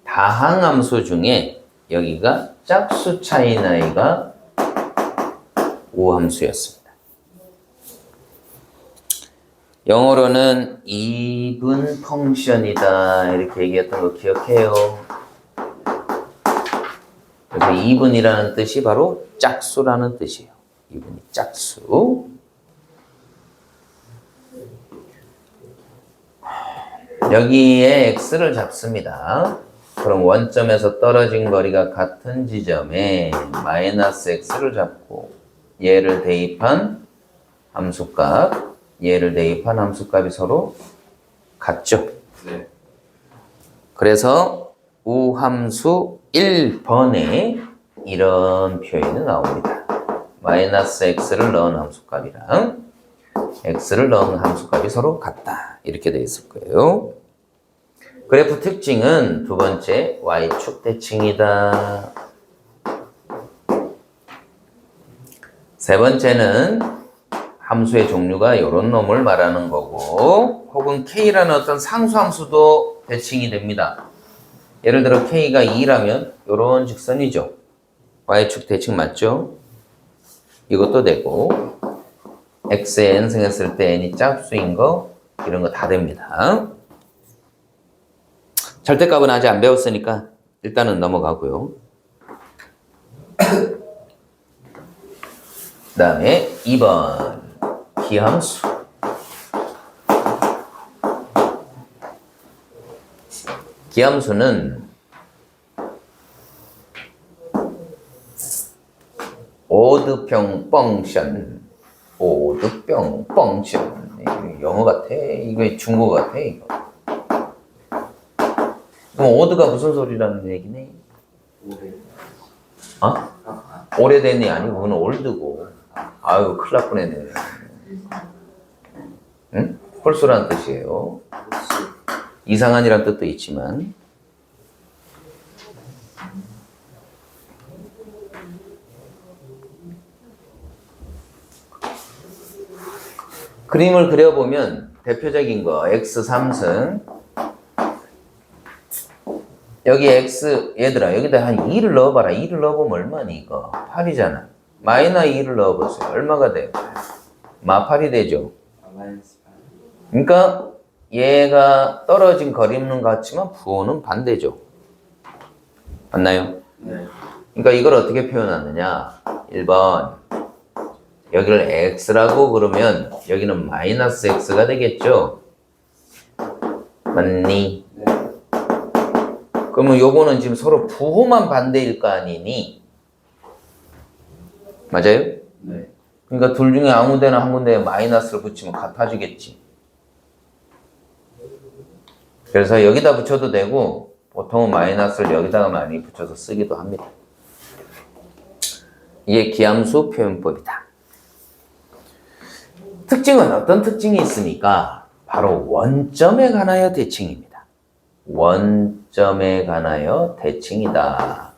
다항함수 중에 여기가 짝수 차이 나이가 우함수였습니다. 영어로는 even 펑션이다 이렇게 얘기했던 거 기억해요. 그래서 even이라는 뜻이 바로 짝수라는 뜻이에요. even이 짝수. 여기에 x를 잡습니다. 그럼 원점에서 떨어진 거리가 같은 지점에 마이너스 x를 잡고 얘를 대입한 함수값, 얘를 대입한 함수값이 서로 같죠. 네. 그래서 우함수 1번에 이런 표현이 나옵니다. 마이너스 x를 넣은 함수값이랑 x를 넣은 함수값이 서로 같다. 이렇게 되어 있을 거예요. 그래프 특징은 두 번째 y축 대칭이다. 세 번째는 함수의 종류가 이런 놈을 말하는 거고 혹은 k라는 어떤 상수함수도 대칭이 됩니다. 예를 들어 k가 2라면 이런 직선이죠. y축 대칭 맞죠? 이것도 되고 x에 n승했을 때 n이 짝수인 거 이런 거 다 됩니다. 절대값은 아직 안 배웠으니까 일단은 넘어가고요. 그 다음에 2번 기함수. 기함수는 오드평 펑션. 오드평 펑션. 영어 같아. 이거 중국어 같아. 이거. 그럼 오드가 무슨 소리라는 얘기네? 어? 오래된이 아니고 그건 올드고. 아유 큰일 날 뻔했네. 응? 홀수라는 뜻이에요. 이상한이란 뜻도 있지만 그림을 그려보면 대표적인 거 x 3승 여기 x 얘들아 여기다 한 2를 넣어봐라. 2를 넣어보면 얼마니 이거 8이잖아. 마이너스 2를 넣어보세요. 얼마가 돼요? 마8이 되죠. 그러니까 얘가 떨어진 거리는 같지만 부호는 반대죠. 맞나요? 네. 그러니까 이걸 어떻게 표현하느냐 1번 여기를 x라고 그러면 여기는 마이너스 x가 되겠죠. 맞니? 네. 그러면 요거는 지금 서로 부호만 반대일 거 아니니? 맞아요? 네. 그러니까 둘 중에 아무 데나 한 군데에 마이너스를 붙이면 같아지겠지. 그래서 여기다 붙여도 되고 보통은 마이너스를 여기다가 많이 붙여서 쓰기도 합니다. 이게 기함수 표현법이다. 특징은 어떤 특징이 있습니까? 바로 원점에 관하여 대칭입니다. 원점에 관하여 대칭이다.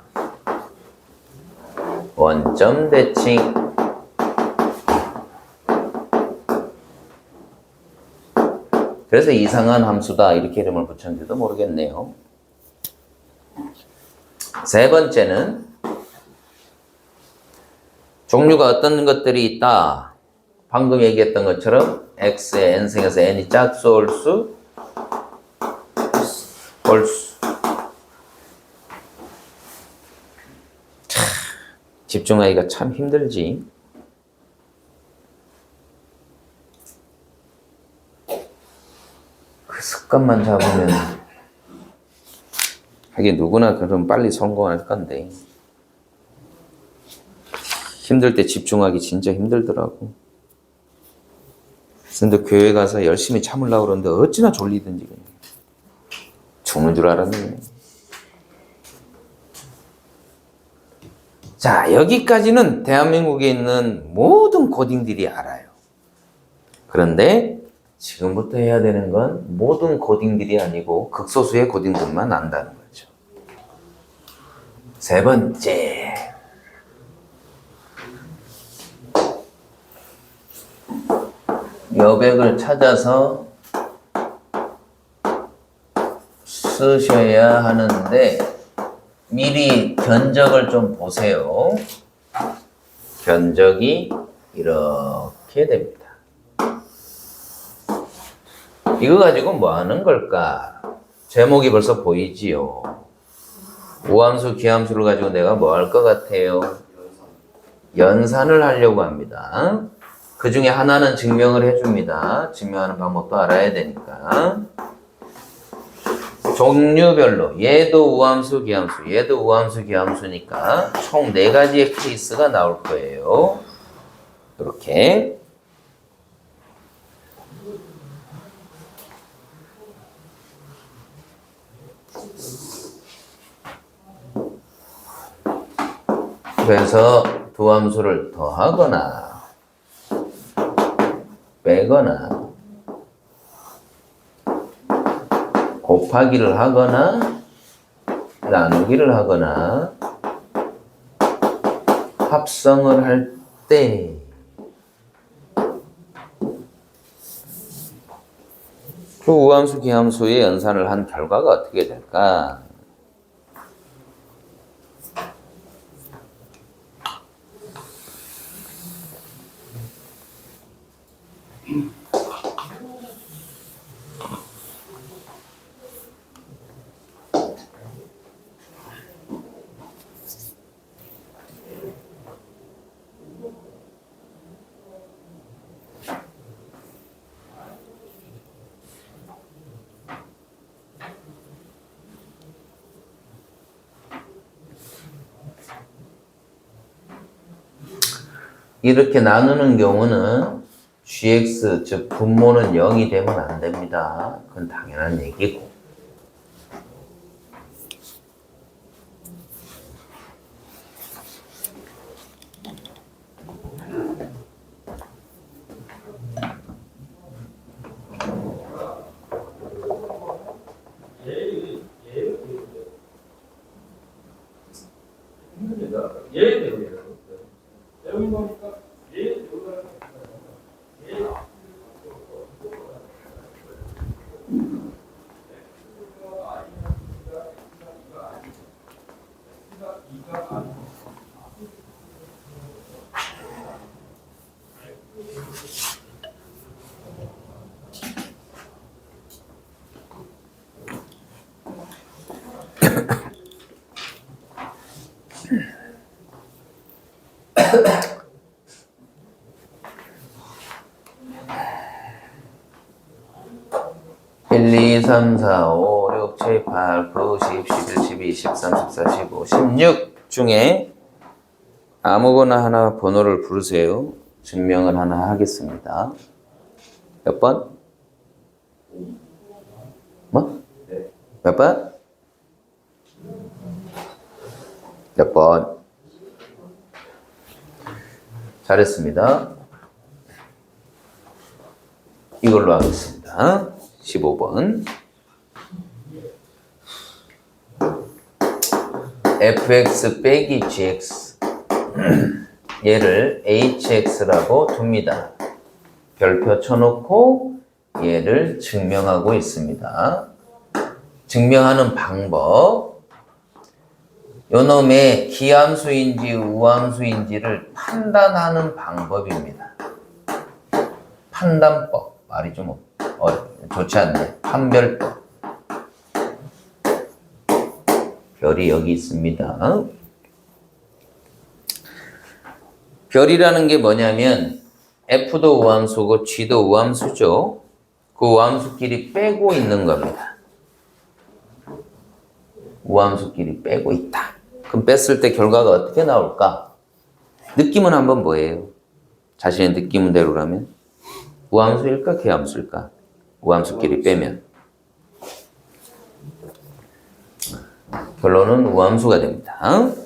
원점 대칭. 그래서 이상한 함수다 이렇게 이름을 붙였는지도 모르겠네요. 세 번째는 종류가 어떤 것들이 있다. 방금 얘기했던 것처럼 x의 n승에서 n이 짝수 홀수 홀수. 집중하기가 참 힘들지. 그 습관만 잡으면 하긴 누구나 그럼 빨리 성공할 건데 힘들 때 집중하기 진짜 힘들더라고. 근데 교회 가서 열심히 참으려고 그러는데 어찌나 졸리든지 그냥. 죽는 줄 알았네. 자, 여기까지는 대한민국에 있는 모든 고딩들이 알아요. 그런데 지금부터 해야 되는 건 모든 고딩들이 아니고 극소수의 고딩들만 안다는 거죠. 세 번째. 여백을 찾아서 쓰셔야 하는데 미리 견적을 좀 보세요. 견적이 이렇게 됩니다. 이거 가지고 뭐 하는 걸까? 제목이 벌써 보이지요. 우함수, 기함수를 가지고 내가 뭐 할 것 같아요? 연산을 하려고 합니다. 그 중에 하나는 증명을 해줍니다. 증명하는 방법도 알아야 되니까. 종류별로 얘도 우함수, 기함수, 얘도 우함수, 기함수니까 총 4가지의 케이스가 나올 거예요. 이렇게. 그래서 두 함수를 더하거나 빼거나 곱하기를 하거나 나누기를 하거나 합성을 할 때 그 우함수, 기함수의 연산을 한 결과가 어떻게 될까? 이렇게 나누는 경우는 gx, 즉 분모는 0이 되면 안 됩니다. 그건 당연한 얘기고. (1, 2, 3, 4, 5, 6, 7, 8, 9, 10, 11, 12, 13, 14, 15, 16 중에 아무거나 하나 번호를 부르세요. 증명을 하나 하겠습니다. 몇 번? 뭐? 몇 번? 몇 번? 잘했습니다. 이걸로 하겠습니다. 15번. fx 빼기 gx 얘를 hx라고 둡니다. 별표 쳐놓고 얘를 증명하고 있습니다. 증명하는 방법, 요놈의 기함수인지 우함수인지를 판단하는 방법입니다. 판단법, 말이 좀 좋지 않네. 판별법. 별이 여기 있습니다. 별이라는 게 뭐냐면 F도 우함수고 G도 우함수죠. 그 우함수끼리 빼고 있는 겁니다. 우함수끼리 빼고 있다. 그럼 뺐을 때 결과가 어떻게 나올까? 느낌은 한번 뭐예요? 자신의 느낌대로라면 우함수일까 기함수일까? 우함수끼리 빼면 결론은 우함수가 됩니다.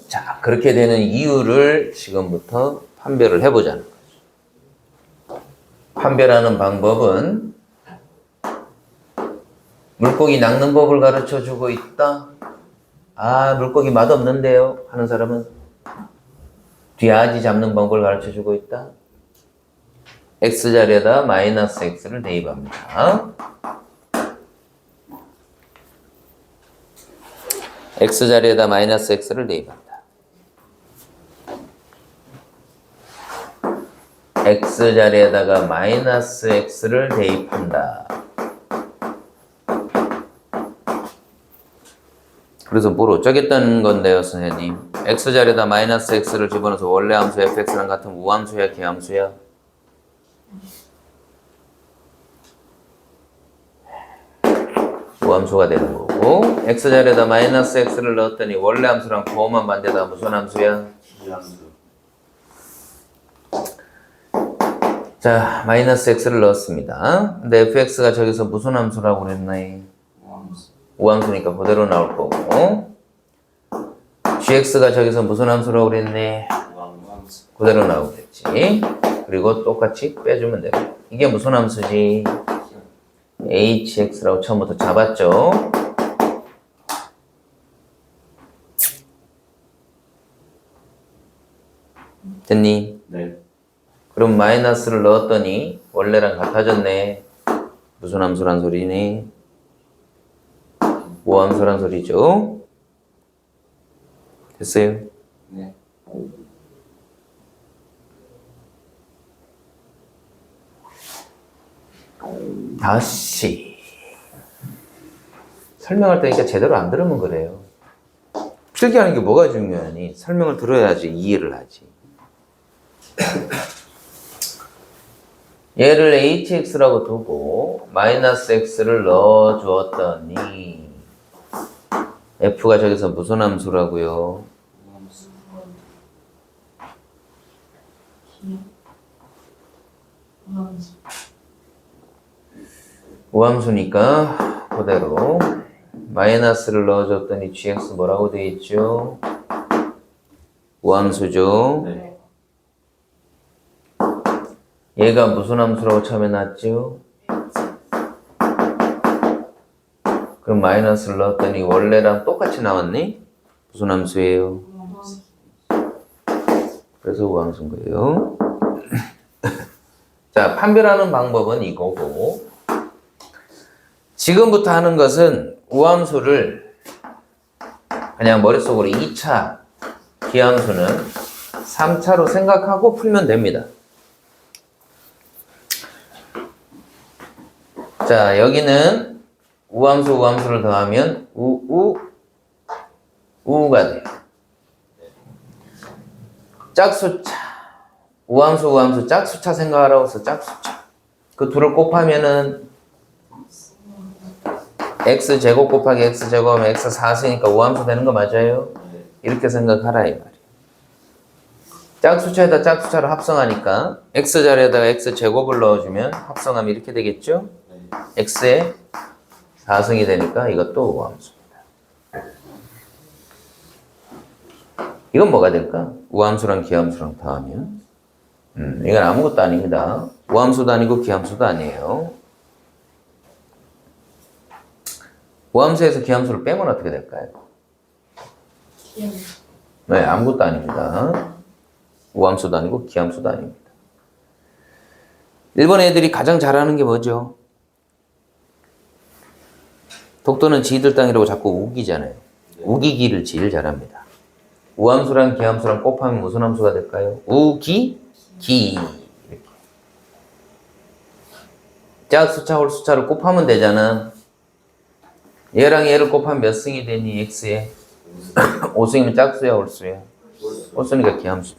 자, 그렇게 되는 이유를 지금부터 판별을 해보자는 거죠. 판별하는 방법은 물고기 낚는 법을 가르쳐주고 있다. 아, 물고기 맛없는데요 하는 사람은 뒤아지 잡는 방법을 가르쳐주고 있다. x자리에다 마이너스 x를 대입합니다. x자리에다 마이너스 x를 대입한다. x자리에다가 마이너스 x를 대입한다. 그래서 뭘 어쩌겠다는 건데요, 선생님? x자리에다 마이너스 x를 집어넣어서 원래 함수 fx랑 같은 우함수야, 기함수야? 우함수가 되는 거고, x자리에다 마이너스 x를 넣었더니 원래 함수랑 부호만 반대다 무슨 함수야? 기함수. 자, 마이너스 x를 넣었습니다. 근데 fx가 저기서 무슨 함수라고 그랬나요? 우함수. 우함수니까 그대로 나올 거고, gx가 저기서 무슨 함수라고 그랬네? 우함수. 그대로 나오겠지. 그리고 똑같이 빼주면 돼요. 이게 무슨 함수지? hx라고 처음부터 잡았죠. 됐니? 네. 그럼 마이너스를 넣었더니 원래랑 같아졌네. 무슨 함수란 소리니? 우함수란 소리죠. 됐어요? 네. 다시 설명할 때니까 제대로 안 들으면 그래요. 필기하는 게 뭐가 중요하니? 설명을 들어야지 이해를 하지. 얘를 hx라고 두고 마이너스 x를 넣어 주었더니 f가 저기서 무슨 함수라고요? 우함수. 우함수니까 그대로 마이너스를 넣어줬더니 gx 뭐라고 돼 있죠? 우함수죠. 네. 얘가 무슨 함수라고 처음에 놨죠? 그럼 마이너스를 넣었더니 원래랑 똑같이 나왔니? 무슨 함수예요? 그래서 우함수인 거예요. 자, 판별하는 방법은 이거고, 지금부터 하는 것은 우함수를 그냥 머릿속으로 2차, 기함수는 3차로 생각하고 풀면 됩니다. 자, 여기는 우함수를 더하면 우가 돼요. 짝수차, 우함수 짝수차 생각하라고 해서 짝수차. 그 둘을 곱하면은 x제곱 곱하기 x제곱하면 x 4승이니까 우함수 되는 거 맞아요? 네. 이렇게 생각하라 이 말이에요. 짝수차에다 짝수차를 합성하니까 x자리에다가 x제곱을 넣어주면 합성하면 이렇게 되겠죠? 네. x의 4승이 되니까 이것도 우함수입니다. 이건 뭐가 될까? 우함수랑 기함수랑 더하면 이건 아무것도 아닙니다. 우함수도 아니고 기함수도 아니에요. 우함수에서 기함수를 빼면 어떻게 될까요? 네, 아무것도 아닙니다. 우함수도 아니고 기함수도 아닙니다. 일본 애들이 가장 잘하는 게 뭐죠? 독도는 지들 땅이라고 자꾸 우기잖아요. 우기기를 제일 잘합니다. 우함수랑 기함수랑 곱하면 무슨 함수가 될까요? 우기, 기. 이렇게. 짝수차, 홀수차를 곱하면 되잖아. 얘랑 얘를 곱하면 몇 승이 되니? x에 5승이면 짝수야, 홀수야? 홀수니까 기함수.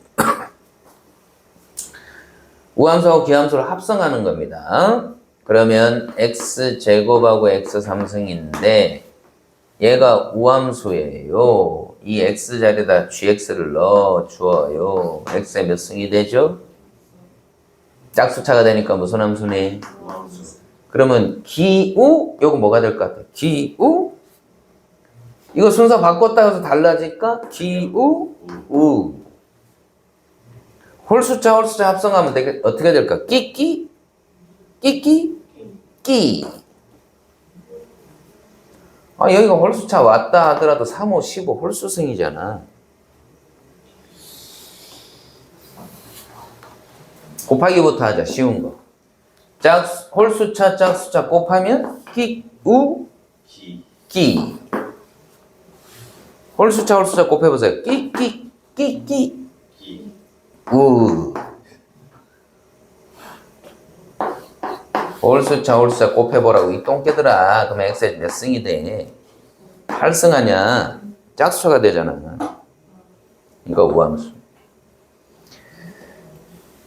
우함수하고 기함수를 합성하는 겁니다. 그러면 x제곱하고 x 3승인데 얘가 우함수예요. 이 x자리에다 gx를 넣어 주어요. x에 몇 승이 되죠? 짝수차가 되니까 무슨 함수네? 우함수. 그러면 기우 요거 뭐가 될 것 같아? 기우 이거 순서 바꿨다 해서 달라질까? 기우 우 홀수차 합성하면 어떻게 될까? 끼끼 끼끼 끼 여기가 홀수차 왔다 하더라도 3, 5, 15 홀수승이잖아. 곱하기부터 하자. 쉬운 거. 홀수차 짝수차 곱하면 끼우 기. 끼 홀수차 곱해보세요. 끼끼 끼끼 기. 우 홀수차 곱해보라고 이 똥개들아. 그러면 x에 몇 승이 돼? 8승 하냐? 짝수차가 되잖아. 이거 우함수.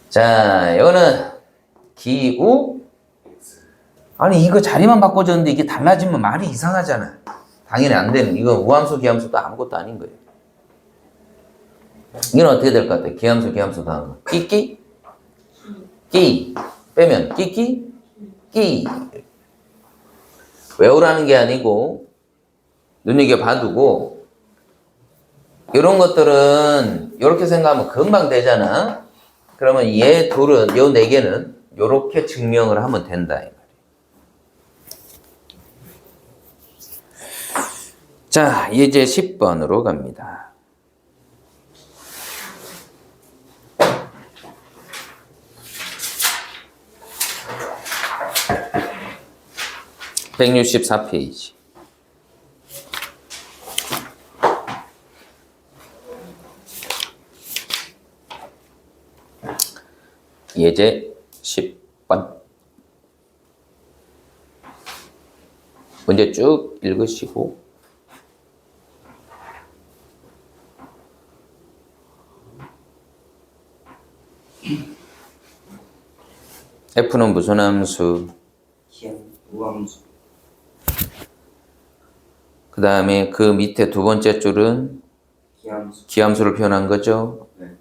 자, 이거는 기우 아니 이거 자리만 바꿔줬는데 이게 달라지면 말이 이상하잖아. 당연히 안 되는. 이건 우함수 기함수도 아무것도 아닌 거예요. 이건 어떻게 될 것 같아? 기함수 다음 거. 끼끼 끼 빼면 끼끼 끼 외우라는 게 아니고 눈여겨봐두고 이런 것들은 이렇게 생각하면 금방 되잖아. 그러면 얘 둘은 요 네 개는 이렇게 증명을 하면 된다. 자, 이제 10번으로 갑니다. (164페이지) 예제 10번 문제 쭉 읽으시고 F는 무슨 함수? 우함수. 그 다음에 그 밑에 두 번째 줄은 기함수. 기함수를 표현한 거죠? 네.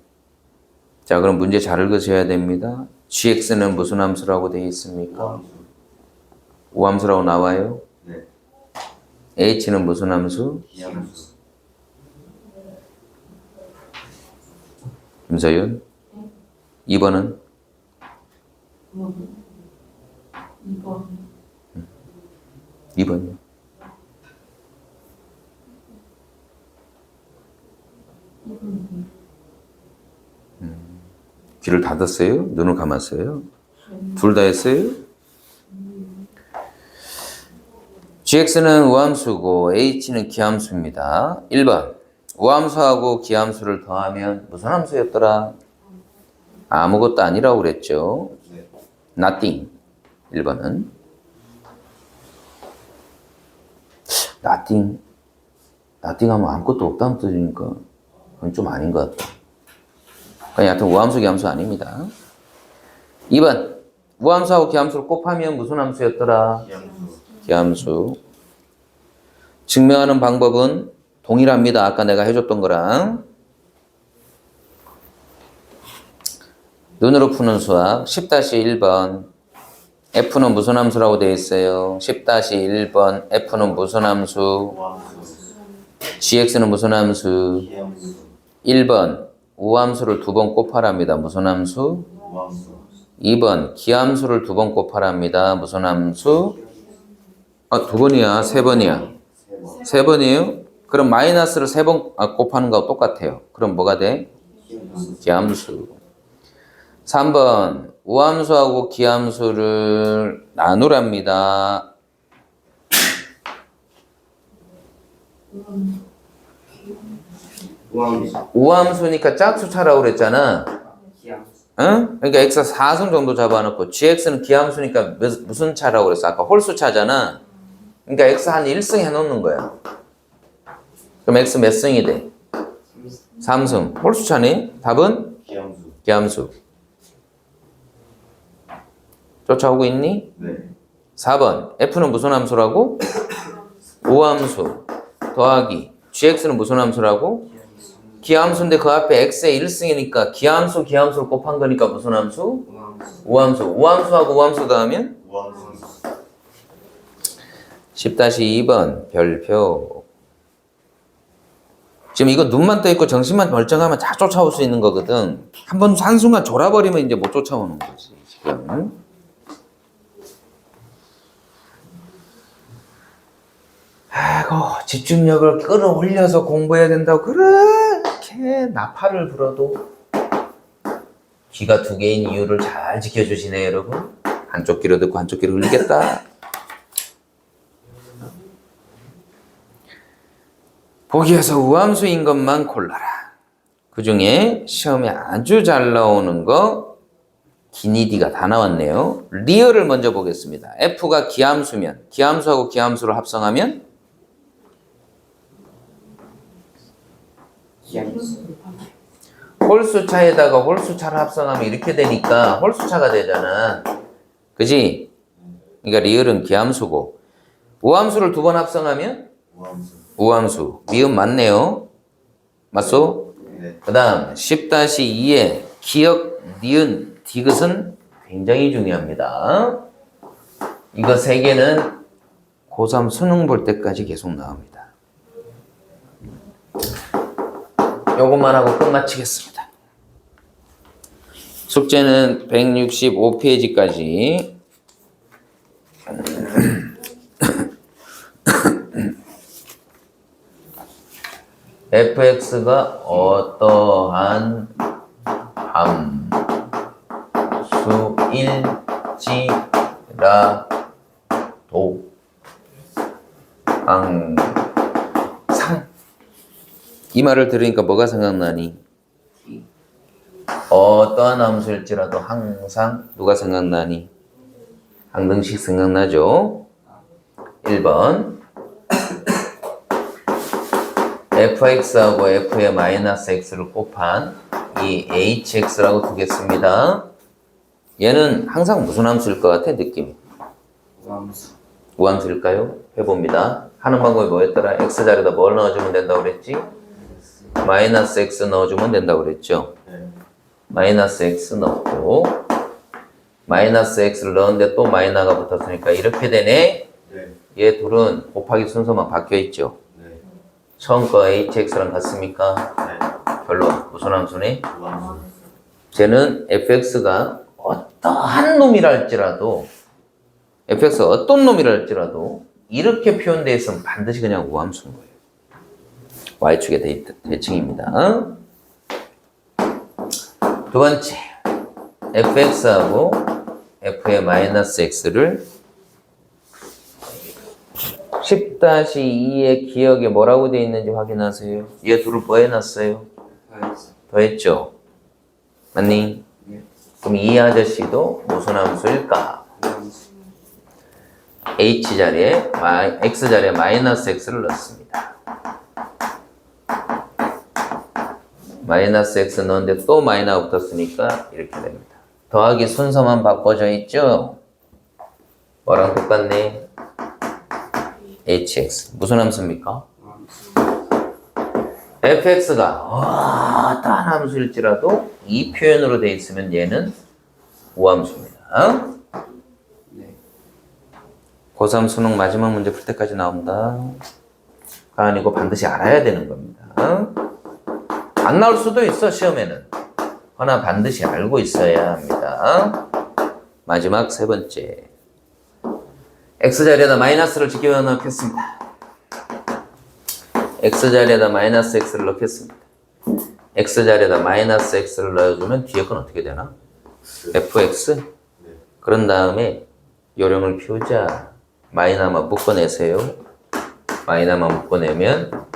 자, 그럼 문제 잘 읽으셔야 됩니다. gx는 무슨 함수라고 되어 있습니까? 우함수. 우함수라고 나와요? 네. h는 무슨 함수? 기함수. 김서윤? 2번은? 2번이요. 귀를 닫았어요? 눈을 감았어요? 둘 다 했어요? gx는 우함수고 h는 기함수입니다. 1번 우함수하고 기함수를 더하면 무슨 함수였더라? 아무것도 아니라고 그랬죠. 네. nothing. 1번은 nothing 하면 아무것도 없다는 뜻이니까 그건 좀 아닌 것 같다. 그냥 여하튼 우함수 기함수 아닙니다. 2번 우함수하고 기함수를 곱하면 무슨 함수였더라? 기함수. 기함수. 증명하는 방법은 동일합니다. 아까 내가 해줬던 거랑. 눈으로 푸는 수학 10-1번 F는 무슨 함수라고 되어 있어요? 10-1번 F는 무슨 함수? 우함수. gx는 무슨 함수? 기함수. 1번 우함수를 두 번 곱하랍니다. 무슨 함수? 우함수. 2번 기함수를 두 번 곱하랍니다. 무슨 함수? 두 번이야? 세 번이야? 세 번. 세 번이에요? 그럼 마이너스를 세 번 곱하는 거하고 똑같아요. 그럼 뭐가 돼? 기함수. 기함수. 3번 우함수하고 기함수를 나누랍니다. 우함수. 우함수니까 짝수차라고 그랬잖아. 기함수. 응? 그러니까 x가 4승 정도 잡아놓고 gx는 기함수니까 무슨 차라고 그랬어? 아까 홀수차잖아. 그러니까 x 한 1승 해놓는 거야. 그럼 x 몇 승이 돼? 3승. 홀수차네? 답은? 기함수. 기함수. 쫓아오고 있니? 네. 4번 f는 무슨 함수라고? 우함수 더하기 gx는 무슨 함수라고? 기하함수인데 그 앞에 x의 1승이니까 기하함수를 곱한 거니까 무슨 함수? 우함수. 우함수. 우함수하고 우함수 더하면? 우함수. 10-2번 별표. 지금 이거 눈만 떠있고 정신만 멀쩡하면 다 쫓아올 수 있는 거거든. 한번 한순간 졸아버리면 이제 못 쫓아오는 거지 지금. 아이고 집중력을 끌어올려서 공부해야 된다고 그렇게 나팔을 불어도 귀가 두 개인 이유를 잘 지켜주시네요 여러분. 한쪽 귀로 듣고 한쪽 귀로 흘리겠다. 보기에서 우함수인 것만 골라라. 그 중에 시험에 아주 잘 나오는 거 기니디가 다 나왔네요. 리얼을 먼저 보겠습니다. F가 기함수면 기함수하고 기함수를 합성하면 기함수. 홀수차에다가 홀수차를 합성하면 이렇게 되니까 홀수차가 되잖아. 그지? 그러니까 리얼은 기함수고 우함수를 두 번 합성하면 우함수. 우함수. 미음 맞네요. 맞소? 네. 그 다음 10-2의 기역, 니은, 디귿은 굉장히 중요합니다. 이거 세 개는 고3 수능 볼 때까지 계속 나옵니다. 요것만 하고 끝마치겠습니다. 숙제는 165페이지까지. fx가 어떠한 함수일지라도 항상 이 말을 들으니까 뭐가 생각나니? 어떠한 함수일지라도 항상 누가 생각나니? 항등식 생각나죠? 1번 fx하고 f의 마이너스 x를 곱한 이 hx라고 두겠습니다. 얘는 항상 무슨 함수일 것 같아? 느낌이. 우함수. 우함수일까요? 해봅니다. 하는 방법이 뭐였더라? x자리에다 뭘 넣어주면 된다고 그랬지? 마이너스 x 넣어주면 된다고 그랬죠? 네. 마이너스 x 넣고 마이너스 x를 넣었는데 또 마이너가 붙었으니까 이렇게 되네. 네. 얘 둘은 곱하기 순서만 바뀌어 있죠. 네. 처음 거 hx랑 같습니까? 네. 결론 무슨 함수네? 우함수. 쟤는 fx가 어떠한 놈이라 할지라도 fx가 어떤 놈이라 할지라도 이렇게 표현되어 있으면 반드시 그냥 우함수인 거예요. y축의 대칭입니다. 두 번째 fx하고 f의 마이너스 x를 10-2의 기억에 뭐라고 되어 있는지 확인하세요. 얘 둘을 뭐 해놨어요? 더했어. 더했죠? 맞니? 네. 그럼 이 아저씨도 무슨 함수일까? 우함수. h자리에 x자리에 마이너스 x를 넣습니다. 마이너스 x 넣었는데 또 마이너가 붙었으니까 이렇게 됩니다. 더하기 순서만 바꿔져 있죠? 뭐랑 똑같네? hx 무슨 함수입니까? 우함수. fx가 어떠한 함수일지라도 이 표현으로 되어 있으면 얘는 우함수입니다. 네. 고3 수능 마지막 문제 풀 때까지 나온다. 그거 아니고 반드시 알아야 되는 겁니다. 안 나올 수도 있어 시험에는. 그러나 반드시 알고 있어야 합니다. 마지막 세 번째 x자리에다 마이너스를 집어넣겠습니다. x자리에다 마이너스 x를 넣겠습니다. x자리에다 마이너스 x를 넣어주면 뒤에 건 어떻게 되나? fx? 네. 그런 다음에 요령을 피우자. 마이너만 묶어내세요. 마이너만 묶어내면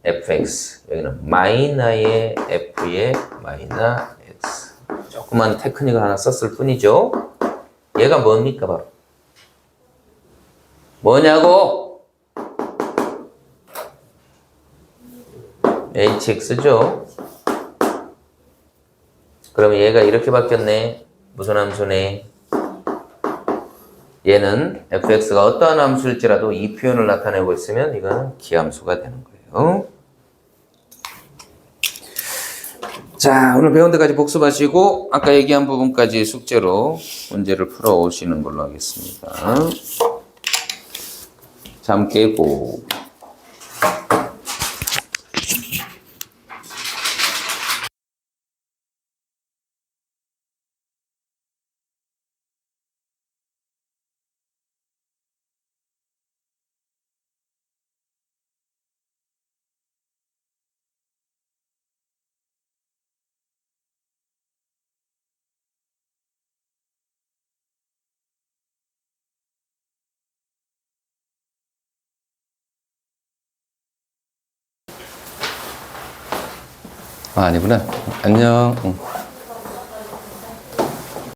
fx. 여기는 마이너의 f의 마이너 x. 조그만 테크닉을 하나 썼을 뿐이죠. 얘가 뭡니까 바로? 뭐냐고? hx죠. 그러면 얘가 이렇게 바뀌었네. 무슨 함수네? 얘는 fx가 어떠한 함수일지라도 이 표현을 나타내고 있으면 이거는 기함수가 되는 거예요. 자, 오늘 배운 데까지 복습하시고 아까 얘기한 부분까지 숙제로 문제를 풀어 오시는 걸로 하겠습니다. 잠 깨고. 아, 아니구나. 안녕. 응.